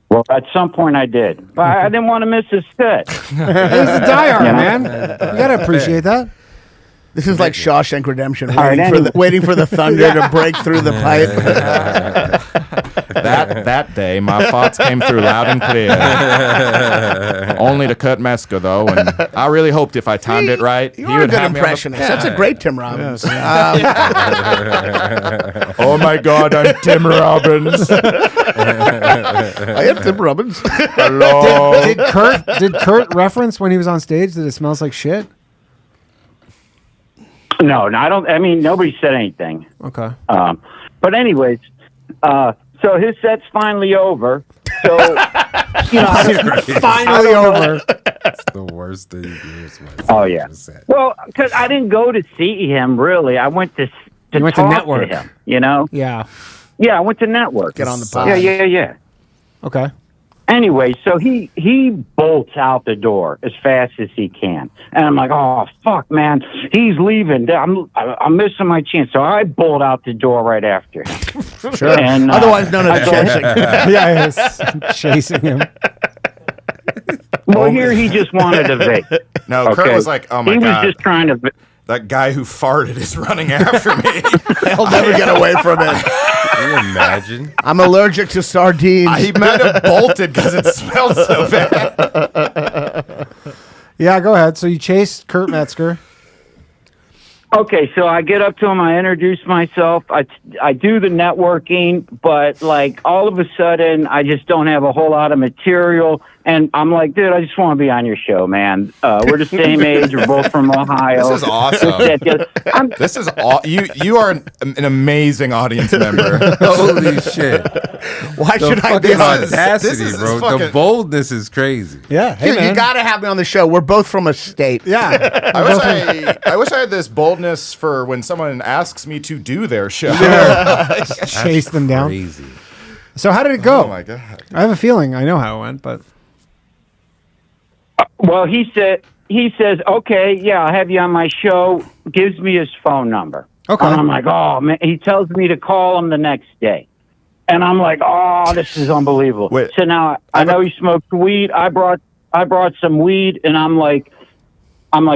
Well, at some point I did, but I didn't want to miss his set. He's a diehard, man. You gotta appreciate that. This is like Shawshank Redemption, right, waiting for the thunder to break through the pipe. That day, my thoughts came through loud and clear. Only to Kurt Metzger, though, and I really hoped if I timed it right, he You're a would good have me on the- impressionist. That's a great Tim Robbins. Oh my God, I'm Tim Robbins. I am Tim Robbins. Hello. Did Kurt reference when he was on stage that it smells like shit? No, I don't. I mean, nobody said anything. Okay. But anyways, so his set's finally over. So Finally over. It's the worst thing years. Oh yeah. Well, because I didn't go to see him really. I went to You went to talk network. him. You know. Yeah. Yeah, I went to network. Get on the pod. Yeah. Okay. Anyway, so he bolts out the door as fast as he can, and I'm like, oh fuck, man, he's leaving. I'm missing my chance, so I bolt out the door right after him. Sure. And, Otherwise known as chasing. Yeah, it's chasing him. Well, here he just wanted to vape. No, Kurt Okay. was like, oh my He God. was just trying to. That guy who farted is running after me. He'll never get away from it. Can you imagine? I'm allergic to sardines. He might have bolted because it smelled so bad. Yeah, go ahead. So you chased Kurt Metzger. Okay, so I get up to him, I introduce myself, I do the networking, but like all of a sudden I just don't have a whole lot of material, and I'm like, dude, I just want to be on your show, man. We're the same age, we're both from Ohio. This is awesome. This is you are an amazing audience member. Holy shit! Why The should I be fucking on audacity, this is bro? fucking- The boldness is crazy. Yeah. Hey, Dude, man. you got to have me on the show. We're both from a state. Yeah. I wish I had this boldness for when someone asks me to do their show. Chase them down. Crazy. So how did it go? Oh my God. I have a feeling I know how it went, but Well, he says, okay, yeah, I'll have you on my show, gives me his phone number. Okay. And I'm like, oh, man, he tells me to call him the next day. And I'm like, oh, this is unbelievable. Wait. So now I know he smoked weed. I brought some weed, and I'm like,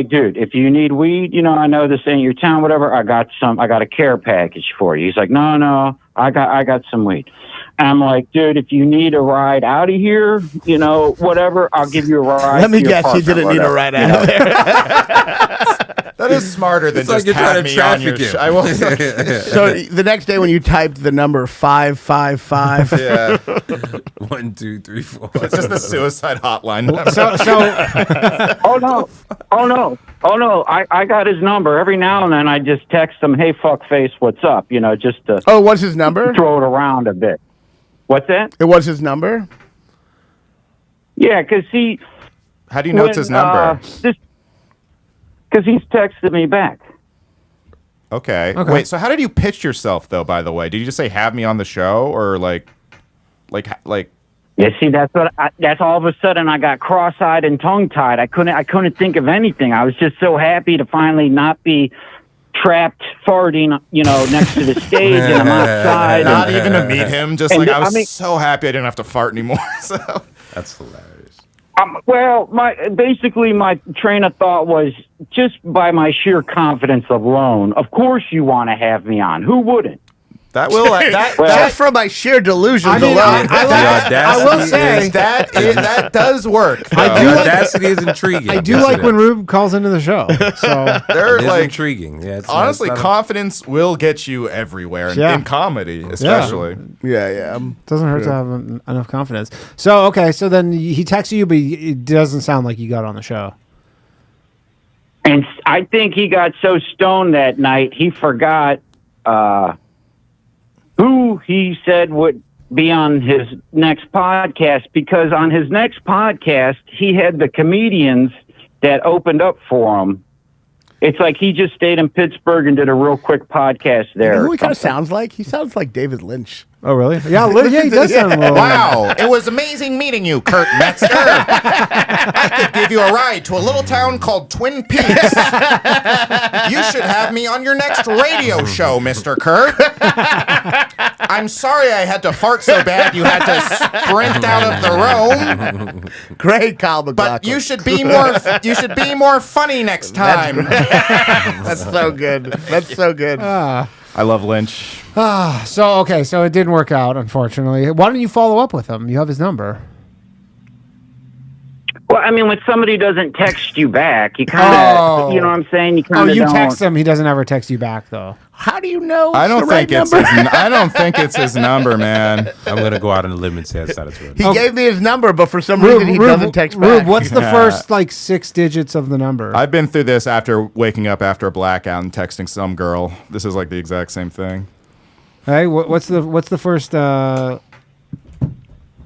dude, if you need weed, I know this ain't your town, whatever. I got a care package for you. He's like, no, I got some weed. And I'm like, dude, if you need a ride out of here, whatever, I'll give you a ride. Let me to your guess, he apartment, didn't need a whatever, ride out of there. That is smarter than It's like just you're trying have to me on your traffic him. show. I will. So the next day when you typed the number 555, Yeah, 1, 2, 3, 4. it's just the suicide hotline number. Oh no! I got his number. Every now and then I just text him, "Hey, fuckface, what's up?" Just to oh, what's his number? throw it around a bit. What's that? It was his number? Yeah, because he. How do you know it's his number? Because he's texted me back. Okay. Wait, so how did you pitch yourself, though, by the way? Did you just say, have me on the show? Or like? Yeah, see, that's all of a sudden I got cross-eyed and tongue-tied. I couldn't think of anything. I was just so happy to finally not be trapped farting, next to the stage, and I'm outside. Not even to meet him. Just and I was so happy I didn't have to fart anymore. So That's hilarious. Well, my train of thought was just by my sheer confidence alone. Of course, you want to have me on. Who wouldn't? that will that Just from my sheer delusions alone. I will say that does work. The though. audacity is intriguing. I do Yes, like it when is. Rube calls into the show. So They're It is like intriguing. Yeah, it's honestly, it's not confidence will get you everywhere Yeah. in comedy, especially. Yeah. doesn't hurt to have enough confidence. So so then he texted you, but it doesn't sound like you got on the show. And I think he got so stoned that night, he forgot who he said would be on his next podcast, because on his next podcast, he had the comedians that opened up for him It's like he just stayed in Pittsburgh and did a real quick podcast there. You know who he kind of sounds like? He sounds like David Lynch. Oh, really? Yeah, yeah, he does sound a little. Wow, it was amazing meeting you, Kurt Metzger. I could give you a ride to a little town called Twin Peaks. You should have me on your next radio show, Mr. Kurt. I'm sorry I had to fart so bad you had to sprint out of the room. Great, Kyle McLaughlin. But you should be more funny next time. That's so good. That's so good. I love Lynch. So it didn't work out, unfortunately. Why don't you follow up with him? You have his number. Well, I mean, when somebody doesn't text you back, you kind of, you know what I'm saying? You kind of you text him. He doesn't ever text you back, though. How do you know? I don't think it's his number, man. I'm gonna go out on a limb and say that's not his He gave me his number, but for some reason he doesn't text back. Rube, what's the first 6 digits of the number? I've been through this after waking up after a blackout and texting some girl. This is like the exact same thing. Hey, what's the first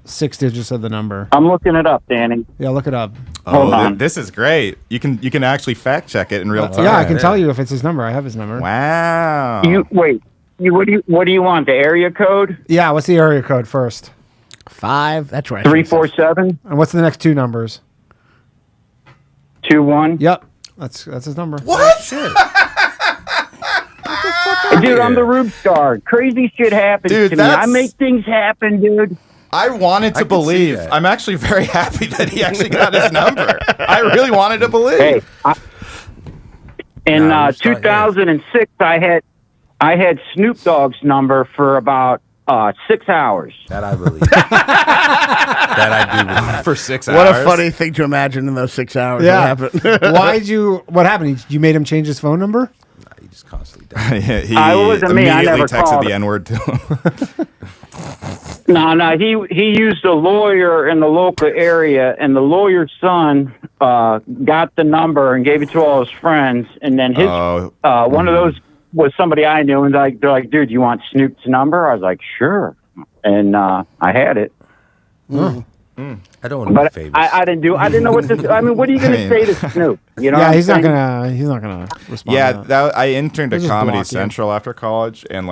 6 digits of the number? I'm looking it up, Danny. Yeah, look it up. Hold on. This is great. You can actually fact check it in real time. Yeah, I can tell you if it's his number. I have his number. Wow. What do you want? The area code? Yeah, what's the area code first? 5. That's right. 347. And what's the next 2 numbers? 21. Yep, that's his number. What? Dude, I'm the Rubestar. Crazy shit happens to me. I make things happen, dude. I wanted to believe. I'm actually very happy that he actually got his number. I really wanted to believe. Hey, in 2006, I had Snoop Dogg's number for about 6 hours. That I believe. That I do believe. For 6 hours. What a funny thing to imagine in those 6 hours. Yeah. What happened? What happened? You made him change his phone number? He just constantly does. He I wasn't me. I immediately never texted called the N-word to him. No, he used a lawyer in the local area, and the lawyer's son got the number and gave it to all his friends, and then his one of those was somebody I knew, and they're like, dude, you want Snoop's number? I was like, sure, and I had it. I don't want to be famous. I didn't know what to. I mean, what are you going to say to Snoop? You know? Yeah, he's not gonna respond. Yeah, to that. I interned at He'll just Comedy block you. Central after college, and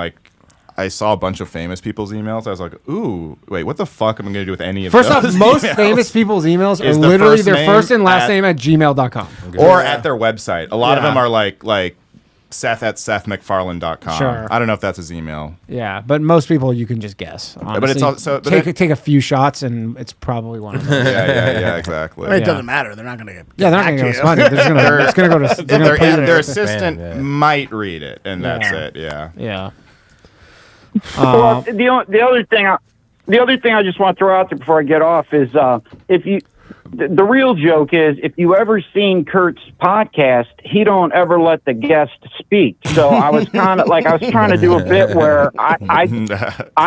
I saw a bunch of famous people's emails. I was like, ooh, wait, what the fuck am I going to do with any of First those off, most emails? famous people's emails are Is the literally first their name first and last at- name at gmail.com. Or at their website. A lot of Yeah. them are like Seth at SethMacFarlane.com. Sure. I don't know if that's his email. Yeah, but most people you can just guess. Honestly. But it's also take a few shots and it's probably one of them. yeah, exactly. I mean, it doesn't matter. They're not going to get. Yeah, they're not going to respond. They're just gonna, it's going to go to. They're gonna put it Their in. assistant might read it, and that's it. Yeah. Yeah. Well, the other thing I just want to throw out there before I get off is the real joke is if you ever seen Kurt's podcast, he don't ever let the guest speak. So I was kind of I was trying to do a bit where I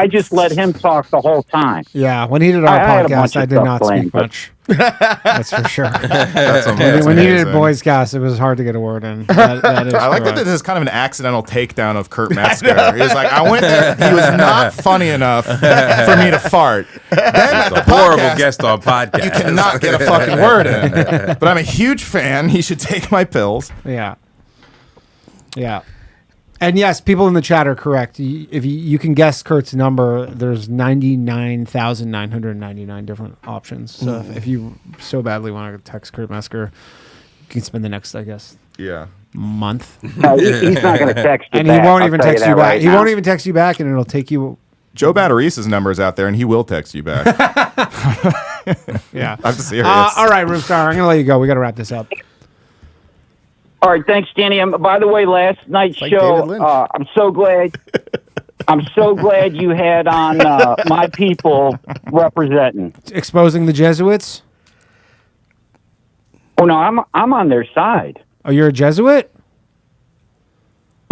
just let him talk the whole time. Yeah, when he did our I had a bunch podcast, I of did stuff not planned, speak but- much. That's for sure. That's when he did amazing. Boys Cast, it was hard to get a word in. That is I like that correct. this is kind of an accidental takedown of Kurt Metzger. He was like, I went there, he was not funny enough for me to fart. Then at the Horrible podcast, guest on podcast. you cannot get a fucking word in. But I'm a huge fan. He should take my pills. Yeah. Yeah. And yes, people in the chat are correct. If you can guess Kurt's number, there's 99,999 different options. So if you so badly want to text Kurt Metzger, you can spend the next, I guess, month. He's not going to text you And back. he won't I'll even tell you text that you back. right He now. won't even text you back, and it'll take you. Joe Batterise's number is out there, and he will text you back. Yeah. I'm serious. All right, Rubestar, I'm going to let you go. We got to wrap this up. All right, thanks, Danny. By the way, last night's Like David show, Lynch. I'm so glad. I'm so glad you had on my people representing. Exposing the Jesuits? Oh no, I'm on their side. Oh, you're a Jesuit?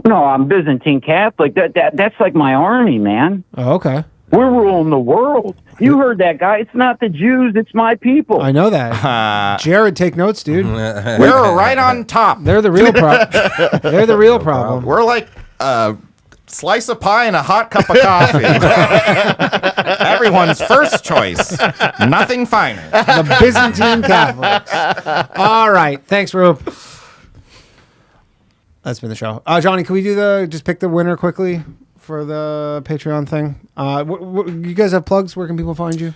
No, I'm Byzantine Catholic. That's like my army, man. Oh, okay. We're ruling the world. You heard that guy. It's not the Jews. It's my people. I know that. Jared, take notes, dude. We're right on top. They're the real problem. They're the real problem. We're like a slice of pie and a hot cup of coffee. Everyone's first choice. Nothing finer. The Byzantine Catholics. All right. Thanks, Rube. That's been the show. Johnny, can we just pick the winner quickly for the Patreon thing? You guys have plugs? Where can people find you?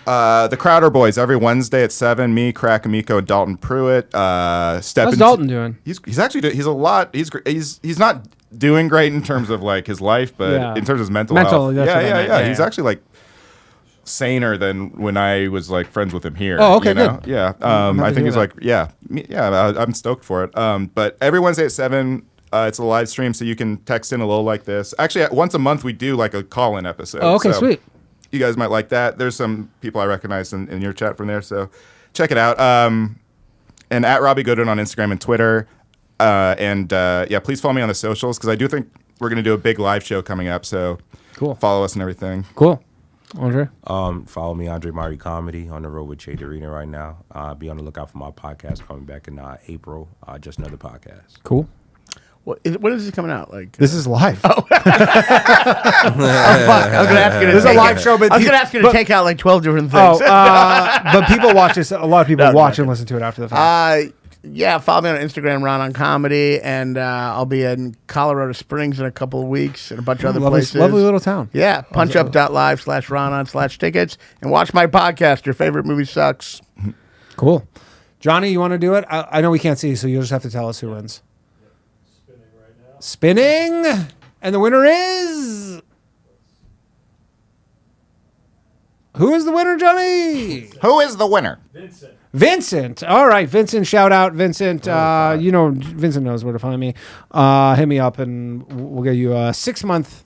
The Crowder Boys every Wednesday at 7. Me, Crack Amico, and Dalton Pruitt. How's Dalton doing? He's actually he's a lot. He's not doing great in terms of like his life, but in terms of his mental health. Yeah. He's actually like saner than when I was like friends with him here. Oh, okay, good. Yeah. I think he's like, I'm stoked for it. But every Wednesday at 7, it's a live stream, so you can text in a little like this. Actually, once a month we do like a call-in episode. Oh, okay, sweet. You guys might like that. There's some people I recognize in your chat from there, so check it out. And at Robbie Goodwin on Instagram and Twitter. Please follow me on the socials because I do think we're going to do a big live show coming up, so cool. Follow us and everything. Cool. Andre? Follow me, Andre Myrie Comedy, on the road with Jay Arena right now. Be on the lookout for my podcast coming back in April. Just another podcast. Cool. When is this coming out? Like this is live. Oh, fuck! I was gonna ask you to. This is a live show, but I was gonna ask you to take out like 12 different things. But people watch this. A lot of people watch and listen to it after the fact. Follow me on Instagram, Raanan Comedy, and I'll be in Colorado Springs in a couple of weeks and a bunch of other places. Lovely little town. Yeah, punchup.live/Raanan/tickets and watch my podcast. Your favorite movie sucks. Cool. Johnny, you want to do it? I know we can't see, so you'll just have to tell us who wins. Spinning, and the winner is. Who is the winner, Johnny? Who is the winner? Vincent. All right, Vincent. Shout out, Vincent. Vincent knows where to find me. Hit me up, and we'll get you a 6-month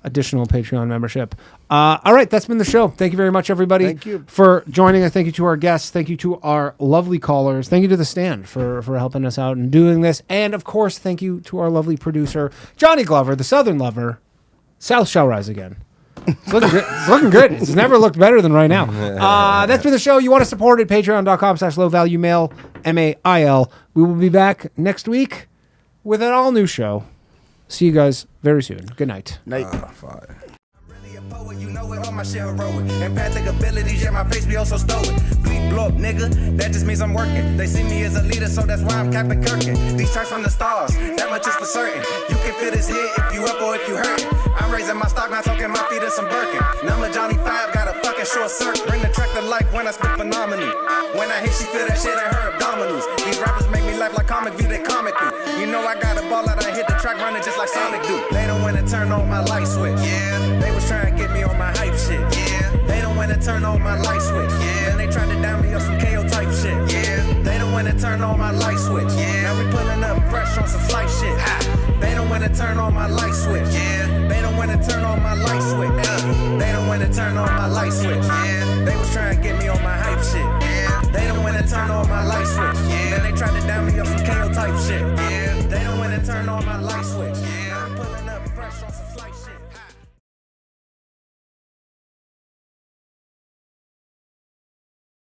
additional Patreon membership. All right, that's been the show. Thank you very much, everybody. Thank you for joining us. Thank you to our guests. Thank you to our lovely callers. Thank you to The Stand for helping us out and doing this. And, of course, thank you to our lovely producer, Johnny Glover, the Southern Lover. South shall rise again. It's looking good. It's looking good. It's never looked better than right now. That's been the show. You want to support it, patreon.com/lowvaluemail, MAIL. We will be back next week with an all-new show. See you guys very soon. Good night. Night. You know it, all my shit heroic. Empathic abilities, yeah, my face be also stoic. Bleep, blow up, nigga, that just means I'm working. They see me as a leader, so that's why I'm Captain Kirkin. These tracks from the stars, that much is for certain. You can fit this hit if you up or if you hurt. I'm raising my stock, not talking my feet in some Birkin. Number Johnny 5, got a fucking short circuit. Bring the track to life when I spit phenomenal. When I hit, she feel that shit in her abdominals. These rappers make me laugh like comic view, they comical. You know I got a ball out, I hit the track running just like Sonic do. They don't wanna turn on my light switch. Yeah, they was trying to get me on my hype shit. Yeah, they don't wanna turn on my light switch. Yeah, and they tried to down me on some KO type shit. Yeah, they don't wanna turn on my light switch. Yeah, now we pulling up fresh on some flight shit. Ha. They don't wanna turn on my light switch. Yeah, they don't wanna turn on my light switch. They don't wanna turn on my light switch. Yeah, they was trying to get me on my hype shit. Yeah, they don't wanna turn on my light switch. Yeah, then they tried to down me on some KO type shit. Yeah.